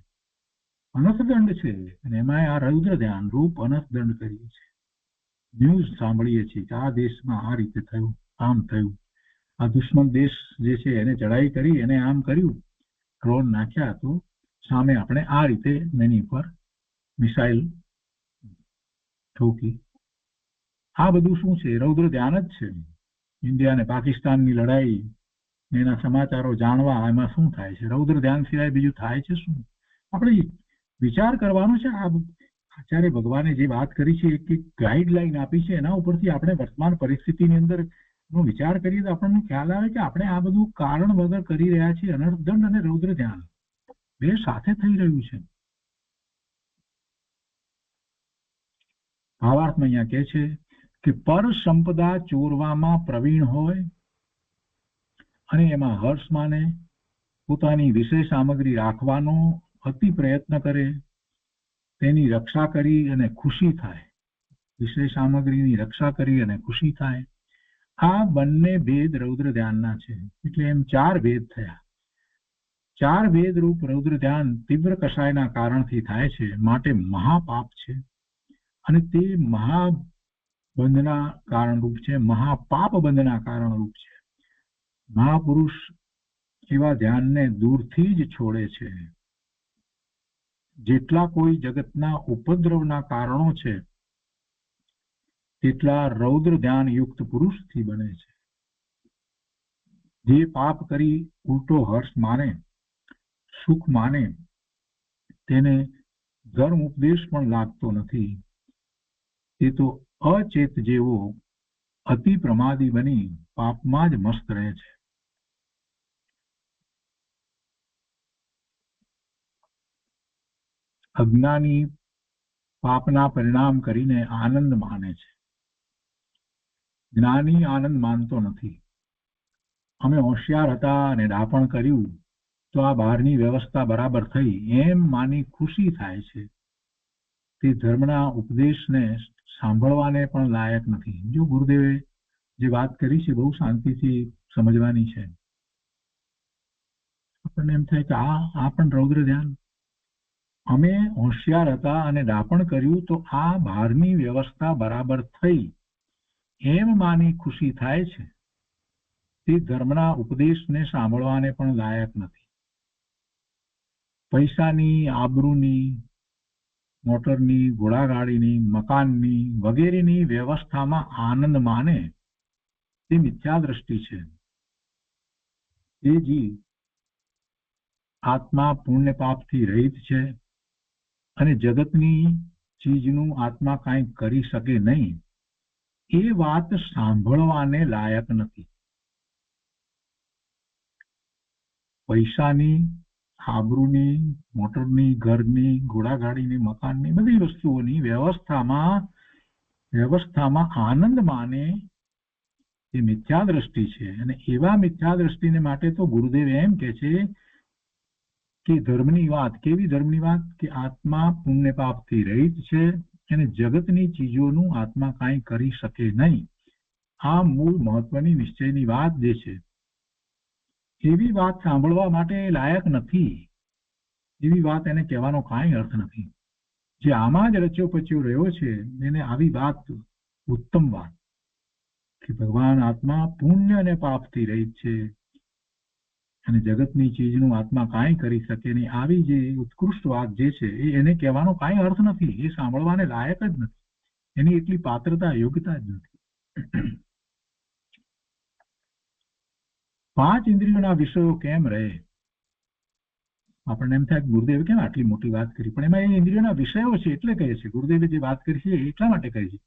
અનસદંડ છે અને એમાં આ રૌદ્ર ધ્યાન રૂપ અનસદંડ કરીએ છીએ. ન્યૂઝ સાંભળીએ છીએ કે આ દેશમાં આ રીતે થયું, આમ થયું, આ દુશ્મન દેશ જે છે એને ચડાઈ કરી, એને આમ કર્યું, ડ્રોન નાખ્યા તો સામે આપણે આ રીતે એની પર મિસાઇલ ઠોકી. આ બધું શું છે? રૌદ્ર ધ્યાન જ છે. ઇન્ડિયા અને પાકિસ્તાનની લડાઈ, એના સમાચારો જાણવા, એમાં શું થાય છે? રૌદ્ર ધ્યાન સિવાય બીજું થાય છે શું? આપણે વિચાર કરવાનો છે. આ આચાર્ય ભગવાને જે વાત કરી છે, એક ગાઈડલાઈન આપી છે, એના ઉપરથી આપણે વર્તમાન પરિસ્થિતિની અંદર વિચાર કરીએ તો આપણને ખ્યાલ આવે કે આપણે આ બધું કારણ વગર કરી રહ્યા છીએ. અનર્થદંડ અને રૌદ્ર ધ્યાન બે સાથે થઈ રહ્યું છે. ભાવાર્થમાં અહીંયા કહે છે કે પર સંપદા ચોરવામાં પ્રવીણ હોય અને એમાં હર્ષ માને, પોતાની વિષય સામગ્રી રાખવાનો અતિ પ્રયત્ન કરે, તેની રક્ષા કરી અને ખુશી થાય, વિષય સામગ્રીની રક્ષા કરી અને ખુશી થાય. આ બંને ભેદ રૌદ્ર ધ્યાનના છે. એટલે એમ ચાર ભેદ થયા. ચાર ભેદ રૂપ રૌદ્ર ધ્યાન તીવ્ર કષાયના કારણથી થાય છે, માટે મહાપાપ છે અને તે મહાબંધના કારણરૂપ છે, મહાપાપ બંધના કારણરૂપ છે. મહાપુરુષ એવા ધ્યાનને દૂરથી જ છોડે છે. જેટલા કોઈ જગતના ઉપદ્રવના કારણો છે તેટલા રૌદ્ર ધ્યાન યુક્ત પુરુષથી બને છે. જે પાપ કરી ઉલટો હર્ષ માને, સુખ માને, તેને ધર્મ ઉપદેશ પણ લાગતો નથી. તે તો અચેત જેવો અતિ પ્રમાદી બની પાપમાં જ મસ્ત રહે છે. અજ્ઞાની પાપના પરિણામ કરીને આનંદ માને છે. જ્ઞાની આનંદ માનતો નથી. અમે હોશિયાર હતા અને ડાપણ કર્યું તો આ બહારની વ્યવસ્થા બરાબર થઈ એમ માની ખુશી થાય છે. તે ધર્મના ઉપદેશને સાંભળવાને પણ લાયક નથી. જો ગુરુદેવે જે વાત કરી છે બહુ શાંતિથી સમજવાની છે. આપણને એમ થાય કે આ પણ રૌદ્ર ધ્યાન. અમે હોશિયાર હતા અને ડાપણ કર્યું તો આ બહારની વ્યવસ્થા બરાબર થઈ એમ માની ખુશી થાય છે. તે ધર્મના ઉપદેશને સાંભળવાને પણ લાયક નથી. પૈસાની, આબરૂની, મોટરની, ઘોડાગાડીની, મકાનની વગેરેની વ્યવસ્થામાં આનંદ માને તે મિથ્યા દ્રષ્ટિ છે. એ જીવ આત્મા પુણ્ય પાપથી રહિત છે અને જગતની ચીજનું આત્મા કાંઈ કરી શકે નહીં એ વાત સાંભળવાને લાયક નથી. પૈસાની, આબરૂની, મોટરની, ઘરની, ઘોડાગાડીની, મકાનની બધી વસ્તુઓની વ્યવસ્થામાં આનંદ માને એ મિથ્યા દ્રષ્ટિ છે. અને એવા મિથ્યા દ્રષ્ટિને માટે તો ગુરુદેવ એમ કે છે કે ધર્મની વાત, કેવી ધર્મની વાત? કે આત્મા પુણ્ય પાપથી રહિત છે અને જગતની ચીજોનું આત્મા કાંઈ કરી શકે નહીં. આ મૂળ મહત્વની નિશ્ચયની વાત જે છે એવી વાત સાંભળવા માટે લાયક નથી. એવી વાત એને કહેવાનો કાંઈ અર્થ નથી. જે આમાં જ રચ્યો પચ્યો રહ્યો છે એને આવી વાત ઉત્તમ વાત કે ભગવાન આત્મા પુણ્ય અને પાપથી રહિત છે અને જગતની ચીજનું આત્મા કાંઈ કરી શકે નહીં. આવી જે ઉત્કૃષ્ટ વાત જે છે એને કહેવાનો કાંઈ અર્થ નથી. એ સાંભળવાને લાયક જ નથી. એની એટલી પાત્રતા, યોગ્યતા જ નથી. 5 ઇન્દ્રિયોના વિષયો કેમ રહે? આપણને એમ થાય ગુરુદેવે કેમ આટલી મોટી વાત કરી, પણ એમાં એ ઇન્દ્રિયોના વિષયો છે એટલે કહે છે. ગુરુદેવે જે વાત કરી છે એટલા માટે કહે છે.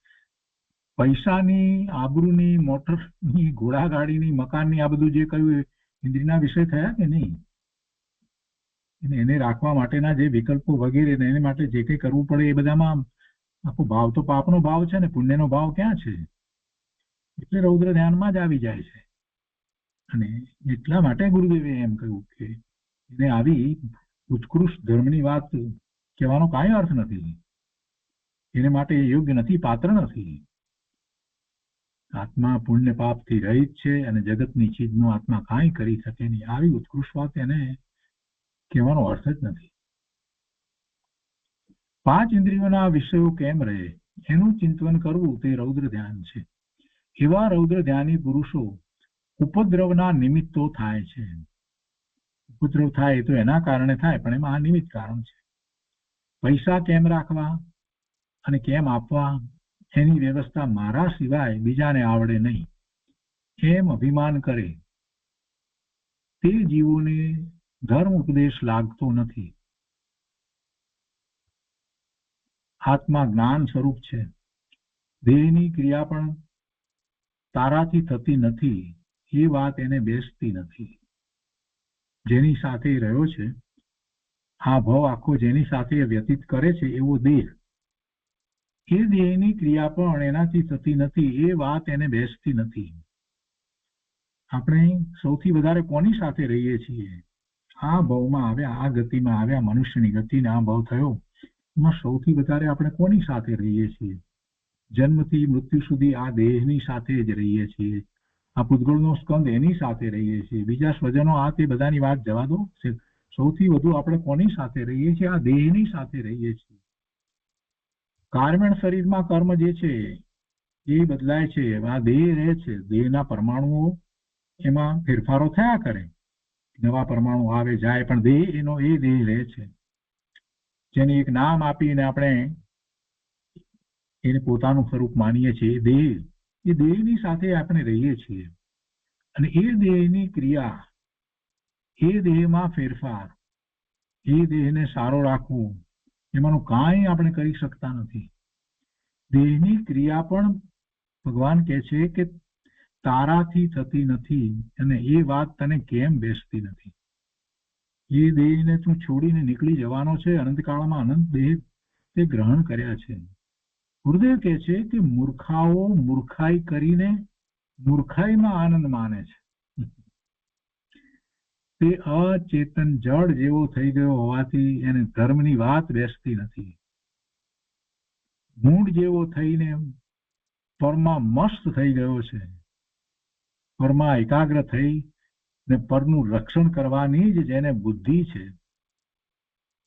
પૈસાની, આબરૂની, મોટરની, ઘોડાગાડીની, મકાનની આ બધું જે કહ્યું ઇન્દ્રિયના વિષય થયા કે નહીં? એને રાખવા માટેના જે વિકલ્પો વગેરે એને માટે જે કંઈ કરવું પડે એ બધામાં આખો ભાવ તો પાપનો ભાવ છે ને પુણ્યનો ભાવ ક્યાં છે? એટલે રૌદ્ર ધ્યાનમાં જ આવી જાય છે. અને એટલા માટે ગુરુદેવે એમ કહ્યું કે એને આવી ઉત્કૃષ્ટ ધર્મની વાત કહેવાનો કાંઈ અર્થ નથી. એને માટે યોગ્ય નથી, પાત્ર નથી. આત્મા પુણ્ય પાપથી રહિત છે અને જગતની ચીજનો આત્મા કાંઈ કરી શકે નહીં. આવી ઉત્કૃષ્ટ વાત એને કહેવાનો અર્થ જ નથી. 5 ઇન્દ્રિયોના વિષયો કેમ રહે એનું ચિંતન કરવું તે રૌદ્ર ધ્યાન છે. એવા રૌદ્ર ધ્યાની પુરુષો ઉપદ્રવના નિમિત્તો થાય છે. ઉપદ્રવ થાય તો એના કારણે થાય, પણ એમાં આ નિમિત્ત કારણ છે. પૈસા કેમ રાખવા અને કેમ આપવા એની વ્યવસ્થા મારા સિવાય બીજાને આવડે નહીં એમ અભિમાન કરે તે જીવોને ધર્મ ઉપદેશ લાગતો નથી. આત્મા જ્ઞાન સ્વરૂપ છે. દેહની ક્રિયા પણ તારાથી થતી નથી એ વાત એને બેસતી નથી. જેની સાથે રહ્યો છે, આ ભાવ આખો જેની સાથે વ્યતીત કરે છે એવો દેહ, એ દેહની ક્રિયા પણ એનાથી થતી નથી એ વાત એને બેસતી નથી. આપણે સૌથી વધારે કોની સાથે રહીએ છીએ? આ ભાવમાં આવ્યા, આ ગતિમાં આવ્યા, મનુષ્યની ગતિને આ ભાવ થયો એમાં સૌથી વધારે આપણે કોની સાથે રહીએ છીએ? જન્મથી મૃત્યુ સુધી આ દેહની સાથે જ રહીએ છીએ. આ પૂતગળનો સ્કંદ એની સાથે રહીએ છીએ. બીજા સ્વજનો આ તે બધાની વાત જવા દો. સૌથી વધુ આપણે કોની સાથે રહીએ છીએ? આ દેહની સાથે રહીએ છીએ. કાર્યણ શરીરમાં કર્મ જે છે એ બદલાય છે. આ દેહ રહે છે. દેહના પરમાણુઓ એમાં ફેરફારો થયા કરે, નવા પરમાણુ આવે જાય, પણ દેહ એનો એ દેહ રહે છે. જેને એક નામ આપીને આપણે એને પોતાનું સ્વરૂપ માનીએ છીએ. દેહ, એ દેહની સાથે આપણે રહીએ છીએ. અને એ દેહની ક્રિયા, એ દેહમાં ફેરફાર, એ દેહને સારો રાખવું એમાંનું કાંઈ આપણે કરી શકતા નથી. દેહની ક્રિયા પણ ભગવાન કહે છે કે તારાથી થતી નથી અને એ વાત તને કેમ બેસતી નથી? એ દેહને તું છોડીને નીકળી જવાનો છે. અનંતકાળમાં અનંત દેહ તે ગ્રહણ કર્યા છે. ગુરુદેવ કહે છે કે મૂર્ખાઓ મૂર્ખાઈ કરીને મૂર્ખાઈમાં આનંદ માને છે. તે અચેતન જળ જેવો થઈ ગયો હોવાથી એને ધર્મની વાત બેસતી નથી. મૂળ જેવો થઈને પરમાં મસ્ત થઈ ગયો છે. પરમાં એકાગ્ર થઈ ને પરનું રક્ષણ કરવાની જ જેને બુદ્ધિ છે.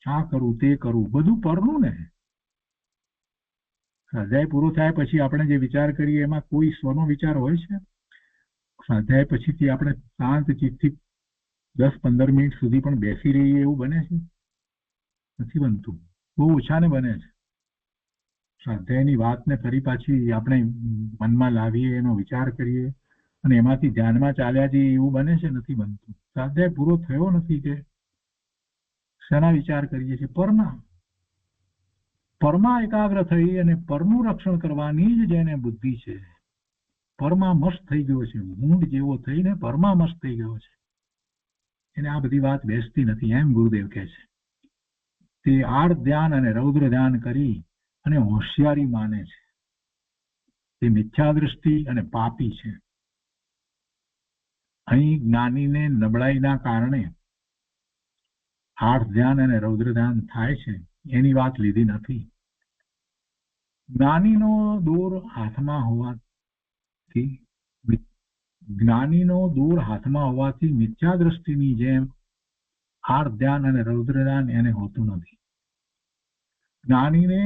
આ કરવું તે કરવું બધું પરનું ને. સ્વાધ્યાય પૂરો થાય પછી આપણે જે વિચાર કરીએ એમાં કોઈ સ્વનો વિચાર હોય છે? સ્વાધ્યાય પછીથી આપણે શાંત ચિત્તથી 10-15 મિનિટ સુધી પણ બેસી રહીએ એવું બને છે? નથી બનતું. બહુ ઓછાને બને છે. સ્વાધ્યાયની વાતને ફરી પાછી આપણે મનમાં લાવીએ, એનો વિચાર કરીએ અને એમાંથી ધ્યાનમાં ચાલ્યા જઈએ એવું બને છે? નથી બનતું. સ્વાધ્યાય પૂરો થયો નથી કે શેના વિચાર કરીએ છીએ? પરમાં એકાગ્ર થઈ અને પરનું રક્ષણ કરવાની જ જેને બુદ્ધિ છે. પરમાં મસ્ત થઈ ગયો છે. મૂંઢ જેવો થઈને પરમાં મસ્ત થઈ ગયો છે. એને આ બધી વાત બેસતી નથી, એમ ગુરુદેવ કહે છે. તે આર્ત ધ્યાન અને રૌદ્ર ધ્યાન કરી અને હોશિયારી માને છે. તે મિથ્યા દ્રષ્ટિ અને પાપી છે. અહીં જ્ઞાનીને નબળાઈના કારણે આર્ત ધ્યાન અને રૌદ્ર ધ્યાન થાય છે એની વાત લીધી નથી. જ્ઞાનીનો દોર હાથમાં હોવાથી મિથ્યા દ્રષ્ટિની જેમ આર્ત ધ્યાન અને રૌદ્ર ધ્યાન એને હોતું નથી. જ્ઞાનીને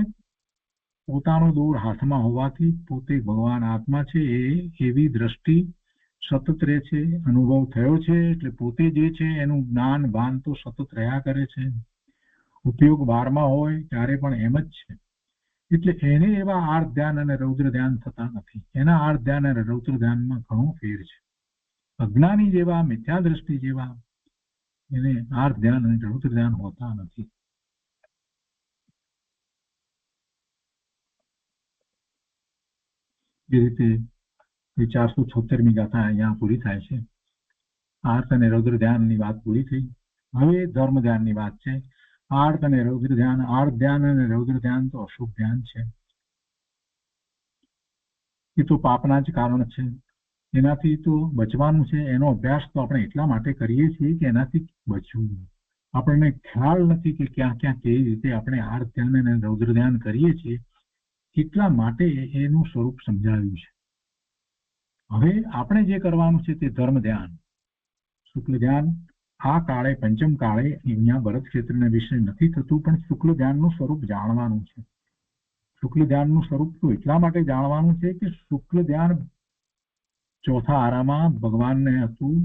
પોતાનો દોર હાથમાં હોવાથી પોતે ભગવાન આત્મા છે એવી દ્રષ્ટિ સતત રહે છે. અનુભવ થયો છે એટલે પોતે જે છે એનું જ્ઞાન ભાન તો સતત રહ્યા કરે છે. ઉપયોગ બહારમાં હોય ત્યારે પણ એમ જ છે. એટલે એને એવા આર્ત ધ્યાન અને રૌદ્ર ધ્યાન થતા નથી. એના આર્ત ધ્યાન અને રૌદ્ર ધ્યાનમાં ઘણો ફેર છે. અજ્ઞાની જેવા, મિથ્યા દ્રષ્ટિ જેવા એને આર્ત ધ્યાન અને રૌદ્ર ધ્યાન હોતા નથી. એ રીતે 476મી ગાથા અહીંયા પૂરી થાય છે. આર્ત અને રૌદ્ર ધ્યાનની વાત પૂરી થઈ. હવે ધર્મ ધ્યાનની વાત છે. આર્ત અને રૌદ્ર ધ્યાન, આર્ત ધ્યાન અને રૌદ્ર ધ્યાન તો અશુભ ધ્યાન છે. એ તો પાપના જ કારણ છે. એનાથી તો બચવાનું છે. એનો અભ્યાસ તો આપણે એટલા માટે કરીએ છીએ કે એનાથી બચવું. આપણને ખ્યાલ નથી કે ક્યાં ક્યાં કેવી રીતે આપણે આર્ત ધ્યાન અને રૌદ્ર ધ્યાન કરીએ છીએ. એટલા માટે એનું સ્વરૂપ સમજાવ્યું છે. હવે આપણે જે કરવાનું છે તે ધર્મ ધ્યાન, શુક્લ ધ્યાન. આ કાળે, પંચમ કાળે અહીંયા ભરત ક્ષેત્રના વિશે નથી થતું, પણ શુક્લ ધ્યાનનું સ્વરૂપ જાણવાનું છે. શુક્લ ધ્યાનનું સ્વરૂપ તો એટલા માટે જાણવાનું છે કે શુક્લ ધ્યાન ચોથા આરામાં ભગવાનને હતું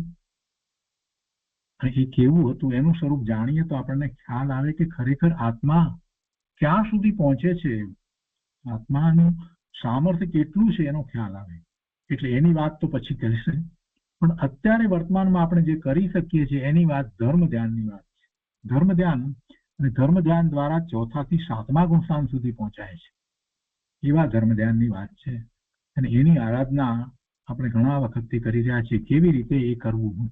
અને એ કેવું હતું એનું સ્વરૂપ જાણીએ તો આપણને ખ્યાલ આવે કે ખરેખર આત્મા ક્યાં સુધી પહોંચે છે, આત્માનું સામર્થ્ય કેટલું છે એનો ખ્યાલ આવે. એટલે એની વાત તો પછી કહેશે, પણ અત્યારે વર્તમાનમાં આપણે જે કરી શકીએ છીએ એની વાત ધર્મ ધ્યાનની વાત છે. ધર્મ ધ્યાન અને ધર્મ ધ્યાન દ્વારા 4થા થી 7મા ગુણસ્થાન સુધી પહોંચાય છે એવા ધર્મ ધ્યાનની વાત છે. અને એની આરાધના આપણે ઘણા વખતથી કરી રહ્યા છીએ. કેવી રીતે એ કરવું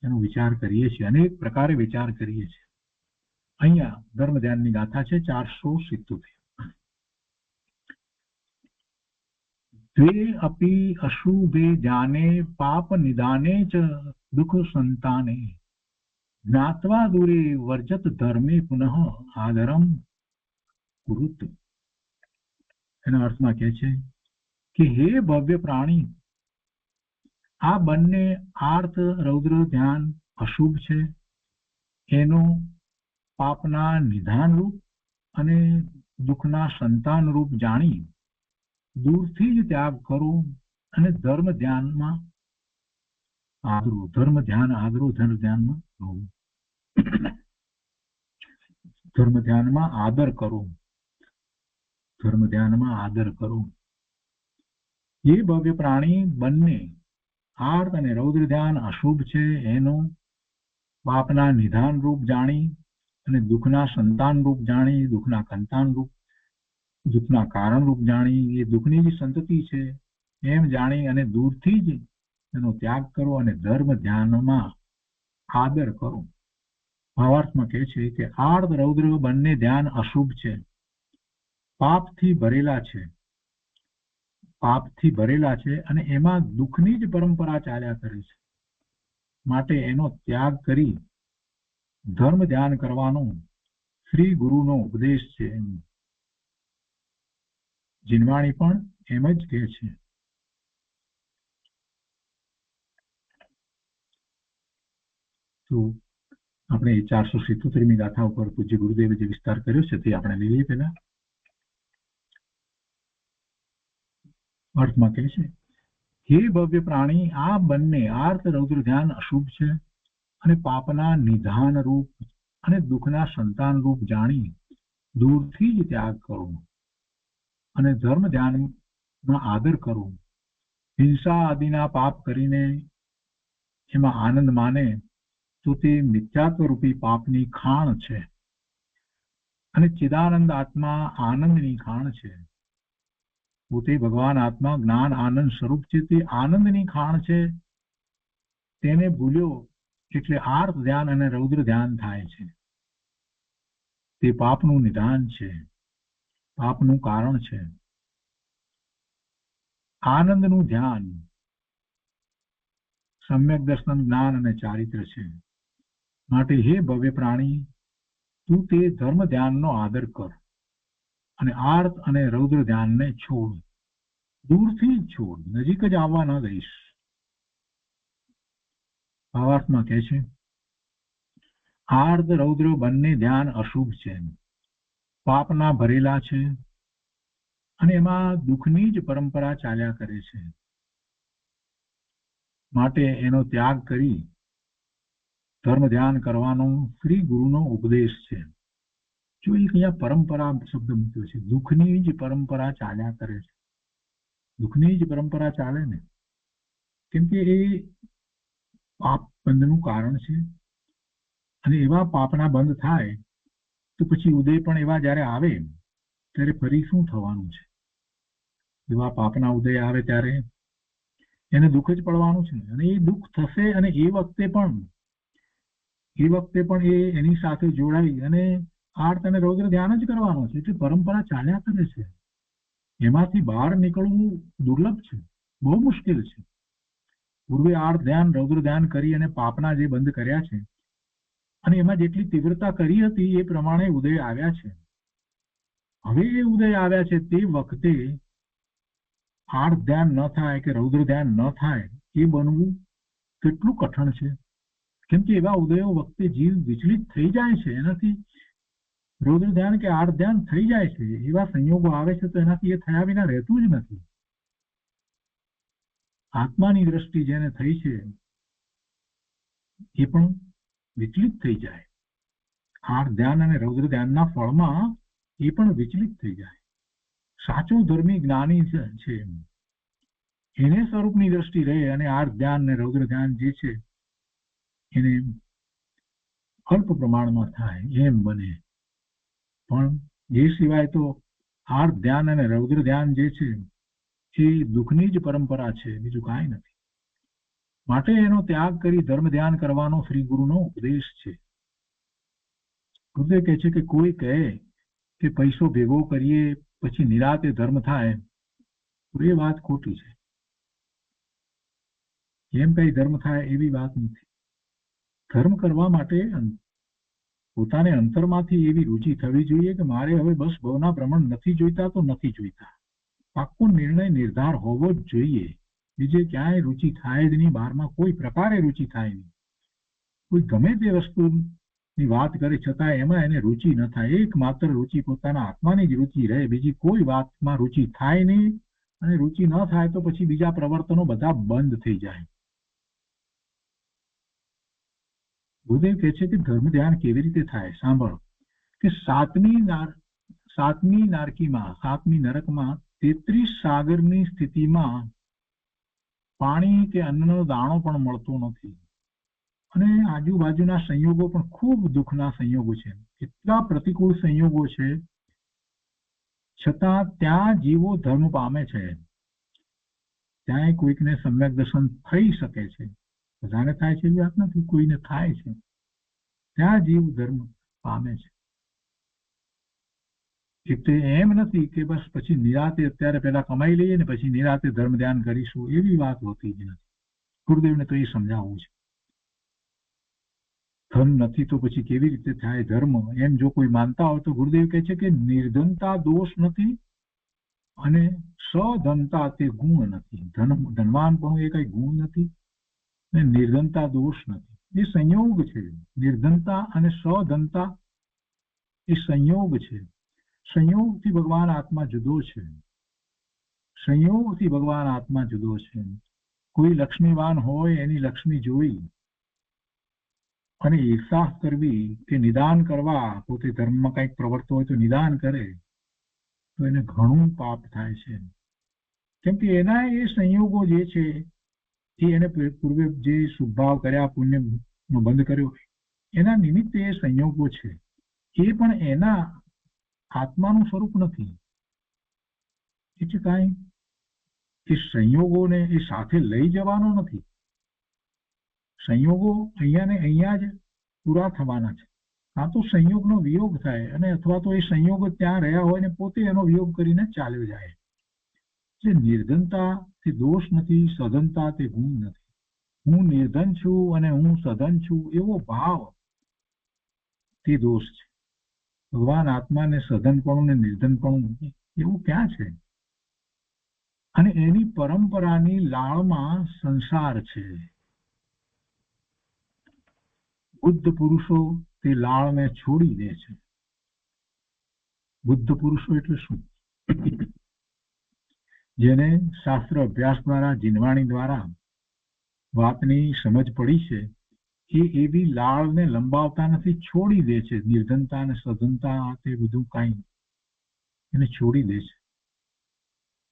એનો વિચાર કરીએ છીએ, અનેક પ્રકારે વિચાર કરીએ છીએ. અહીંયા ધર્મ ધ્યાનની ગાથા છે 477. द्वे अपि अशुभे जाने पाप निदाने च दुख संताने ज्ञात्वा दूरे वर्जत धर्मे पुनः आदरम कुरुत. એના અર્થમાં કહે છે કે હે ભવ્ય પ્રાણી, આ બંને આર્ત રૌદ્ર ધ્યાન અશુભ છે. એનો પાપના નિધાન રૂપ અને દુઃખના સંતાન રૂપ જાણી દૂરથી જ ત્યાગ કરો અને ધર્મ ધ્યાનમાં આદરો. ધર્મ ધ્યાન આદરો. ધર્મ ધ્યાનમાં ધર્મ ધ્યાનમાં આદર કરો. ધર્મ ધ્યાનમાં આદર કરો. એ ભવ્ય પ્રાણી, બંને આર્ત અને રૌદ્ર ધ્યાન અશુભ છે. એનો પાપના નિધાન રૂપ જાણી અને દુઃખના સંતાન રૂપ જાણી, દુઃખના સંતાન રૂપ, દુઃખના કારણ રૂપ જાણી, એ દુઃખની જ સંતતિ છે એમ જાણી અને દૂરથી જ એનો ત્યાગ કરો અને ધર્મ ધ્યાનમાં આદર કરો. ભાવાર્થમાં કહે છે કે આર્ત રૌદ્ર બંને ધ્યાન અશુભ છે, પાપથી ભરેલા છે. પાપથી ભરેલા છે અને એમાં દુઃખની જ પરંપરા ચાલ્યા કરે છે. માટે એનો ત્યાગ કરી ધર્મ ધ્યાન કરવાનો શ્રી ગુરુનો ઉપદેશ છે. જીનવાણી પણ એમ જ કહે છે. તો આપણે 477મી ગાથા ઉપર પૂજ્ય ગુરુદેવે જે વિસ્તાર કર્યો છે તે આપણે લઈ લઈએ. પહેલા અર્થમાં કહે છે, હે ભવ્ય પ્રાણી, આ બંને આર્ત રૌદ્ર ધ્યાન અશુભ છે અને પાપના નિધાન રૂપ અને દુઃખના સંતાન રૂપ જાણી દૂરથી જ ત્યાગ કરો અને ધર્મ ધ્યાનનો આદર કરો. હિંસા આદિના પાપ કરીને એમાં આનંદ માને તો તે મિથ્યાત્વ રૂપી પાપની ખાણ છે અને ચિદાનંદ આત્મા આનંદની ખાણ છે. પોતે ભગવાન આત્મા જ્ઞાન આનંદ સ્વરૂપ છે, તે આનંદની ખાણ છે. તેને ભૂલ્યો એટલે આર્ત ધ્યાન અને રૌદ્ર ધ્યાન થાય છે. તે પાપનું નિદાન છે, પાપનું કારણ છે. આનંદનું ધ્યાન સમ્યક દર્શન, જ્ઞાન અને ચારિત્ર છે. માટે હે ભવ્ય પ્રાણી, તું તે ધર્મ ધ્યાનનો આદર કર અને આર્ત અને રૌદ્ર ધ્યાનને છોડ. દૂરથી જ છોડ, નજીક જ આવવા ન દઈશ. ભાવાર્થમાં કહે છે, આર્ત રૌદ્ર બંને ધ્યાન અશુભ છે, પાપના ભરેલા છે અને એમાં દુઃખની જ પરંપરા ચાલ્યા કરે છે. માટે એનો ત્યાગ કરી ધર્મ ધ્યાન કરવાનો શ્રી ગુરુનો ઉપદેશ છે. જો અહીંયા પરંપરા શબ્દ મૂક્યો છે, દુઃખની જ પરંપરા ચાલ્યા કરે છે. દુઃખની જ પરંપરા ચાલે ને, કેમ કે એ પાપ બંધનું કારણ છે અને એવા પાપના બંધ થાય તો પછી ઉદય પણ એવા જ્યારે આવે ત્યારે ફરી શું થવાનું છે? એવા પાપના ઉદય આવે ત્યારે એને દુઃખ જ પડવાનું છે અને એ દુઃખ થશે અને એ વખતે પણ એ એની સાથે જોડાઈ અને આર્ત અને રૌદ્ર ધ્યાન જ કરવાનું છે. એટલે પરંપરા ચાલ્યા કરે છે. એમાંથી બહાર નીકળવું દુર્લભ છે, બહુ મુશ્કેલ છે. પૂર્વે આર્ત ધ્યાન રૌદ્ર ધ્યાન કરી અને પાપના જે બંધ કર્યા છે અને એમાં જેટલી તીવ્રતા કરી હતી એ પ્રમાણે ઉદય આવ્યા છે. હવે એ ઉદય આવ્યા છે તે વખતે આર્ત ધ્યાન ન થાય કે રૌદ્ર ધ્યાન ન થાય એ બનવું કેટલું કઠણ છે. કેમ કે એવા ઉદયો વખતે જીવ વિચલિત થઈ જાય છે. એનાથી રૌદ્ર ધ્યાન કે આર્ત ધ્યાન થઈ જાય છે. એવા સંયોગો આવે છે તો એનાથી એ થયા વિના રહેતું જ નથી. આત્માની દ્રષ્ટિ જેને થઈ છે એ પણ વિચલિત થઈ જાય. આર્ત ધ્યાન અને રૌદ્ર ધ્યાનના ફળમાં એ પણ વિચલિત થઈ જાય. સાચો ધર્મી જ્ઞાની છે એને સ્વરૂપની દ્રષ્ટિ રહે અને આર્ત ધ્યાન અને રૌદ્ર ધ્યાન જે છે એને અલ્પ પ્રમાણમાં થાય એમ બને. પણ એ સિવાય તો આર્ત ધ્યાન અને રૌદ્ર ધ્યાન જે છે એ દુઃખની જ પરંપરા છે, બીજું કાંઈ નથી. માટે એનો ત્યાગ કરી ધર્મ ધ્યાન કરવાનો શ્રી ગુરુનો ઉપદેશ છે. ગુરુદેવ કહે છે કે કોઈ કહે કે પૈસો ભેગો કરીએ પછી નિરાતે ધર્મ થાય તો એ વાત ખોટી છે. એમ કઈ ધર્મ થાય એવી વાત નથી. ધર્મ કરવા માટે પોતાને અંતરમાંથી એવી રુચિ થવી જોઈએ કે મારે હવે બસ ભવના ભ્રમણ નથી જોઈતા તો નથી જોઈતા. પાક્કો નિર્ણય નિર્ધાર હોવો જ જોઈએ. બીજે ક્યાંય રુચિ થાય જ નહીં, બહારમાં કોઈ પ્રકારે રુચિ થાય નહીં. કોઈ ગમે તે વસ્તુની વાત કરે છતાં એમાં એને રુચિ ન થાય. એકમાત્ર રુચિ પોતાના આત્માની જ રુચિ રહે, બીજી કોઈ વાતમાં રુચિ થાય નહીં. અને રુચિ ન થાય તો પછી બીજા પ્રવર્તનો બધા બંધ થઈ જાય. ગુરુદેવ કહે છે કે ધર્મ ધ્યાન કેવી રીતે થાય સાંભળ. કે સાતમી નરકમાં 33 સાગરની સ્થિતિમાં પાણી કે અન્નનો દાણો પણ મળતો નથી અને આજુબાજુના સંયોગો પણ ખૂબ દુઃખના સંયોગો છે. એટલા પ્રતિકૂળ સંયોગો છે છતાં ત્યાં જીવો ધર્મ પામે છે. ત્યાં કોઈકને સમ્યક દર્શન થઈ શકે છે. બધાને થાય છે એવી વાત નથી, કોઈને થાય છે. ત્યાં જીવ ધર્મ પામે છે. એટલે એમ નથી કે બસ પછી નિરાતે અત્યારે પેલા કમાઈ લઈએ ને પછી નિરાતે ધર્મ ધ્યાન કરીશું, એવી વાત હોતી જ નથી. ગુરુદેવને તો એ સમજાવવું છે. ધન નથી તો પછી કેવી રીતે થાય ધર્મ, એમ જો કોઈ માનતા હોય તો ગુરુદેવ કહે છે કે નિર્ધનતા દોષ નથી અને સધનતા તે ગુણ નથી. ધનવાન પણ એ કઈ ગુણ નથી ને નિર્ધનતા દોષ નથી, એ સંયોગ છે. નિર્ધનતા અને સધનતા એ સંયોગ છે. સંયોગથી ભગવાન આત્મા જુદો છે. સંયોગથી ભગવાન આત્મા જુદો છે. કોઈ લક્ષ્મીવાન હોય એની લક્ષ્મી જોઈ અને ઈર્ષા કરવી કે નિદાન કરવા, પોતે ધર્મમાં કંઈક પ્રવર્તો હોય તો નિદાન કરે તો એને ઘણું પાપ થાય છે. કેમ કે એના એ સંયોગો જે છે એ એને પૂર્વે જે શુભભાવ કર્યા, પુણ્યનો બંધ કર્યો, એના નિમિત્તે એ સંયોગો છે. એ પણ એના આત્માનું સ્વરૂપ નથી. એટલે કાંઈ એ સંયોગોને એ સાથે લઈ જવાનો નથી. સંયોગો અહીંયા ને અહીંયા જ પૂરા થવાના છે. કાં તો સંયોગનો વિયોગ થાય અને અથવા તો એ સંયોગો ત્યાં રહ્યા હોય ને પોતે એનો વિયોગ કરીને ચાલ્યો જાય. એટલે નિર્ધનતા તે દોષ નથી, સધનતા તે ગુણ નથી. હું નિર્ધન છું અને હું સધન છું એવો ભાવ તે દોષ છે. ભગવાન આત્માને સધનપણું ને નિર્ધનપણું એવું ક્યાં છે? અને એની પરંપરાની લાળમાં સંસાર છે. બુદ્ધ પુરુષો તે લાળને છોડી દે છે. બુદ્ધ પુરુષો એટલે શું? જેને શાસ્ત્ર અભ્યાસ દ્વારા, જીનવાણી દ્વારા વાતની સમજ પડી છે, એ એવી લાળને લંબાવતા નથી, છોડી દે છે. નિર્ધનતા અને સધનતા તે બધું કાંઈ એને છોડી દે છે.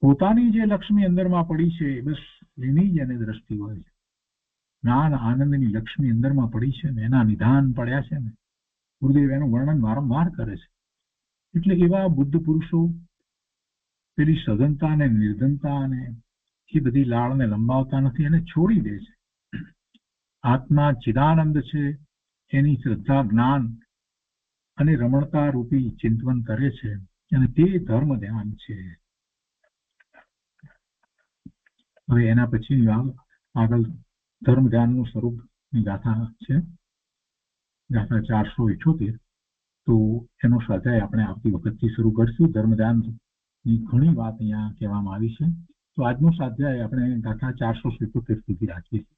પોતાની જે લક્ષ્મી અંદરમાં પડી છે બસ એની જ એને દ્રષ્ટિ હોય છે. જ્ઞાન આનંદની લક્ષ્મી અંદરમાં પડી છે ને એના નિધાન પડ્યા છે ને ગુરુદેવ એનું વર્ણન વારંવાર કરે છે. એટલે એવા બુદ્ધ પુરુષો પેલી સધનતા ને નિર્ધનતા ને એ બધી લાળને લંબાવતા નથી, એને છોડી દે છે. આત્મા ચિદાનંદ છે, એની શ્રદ્ધા, જ્ઞાન અને રમણતા રૂપી ચિંતન કરે છે અને તે ધર્મ ધ્યાન છે. હવે એના પછી આગળ ધર્મ ધ્યાનનું સ્વરૂપની ગાથા છે, ગાથા 478. તો એનો સ્વાધ્યાય આપણે આવતી વખતથી શરૂ કરીશું. ધર્મ ધ્યાનની ઘણી વાત અહીંયા કહેવામાં આવી છે. તો આજનો સ્વાધ્યાય આપણે ગાથા 477 સુધી રાખીશું.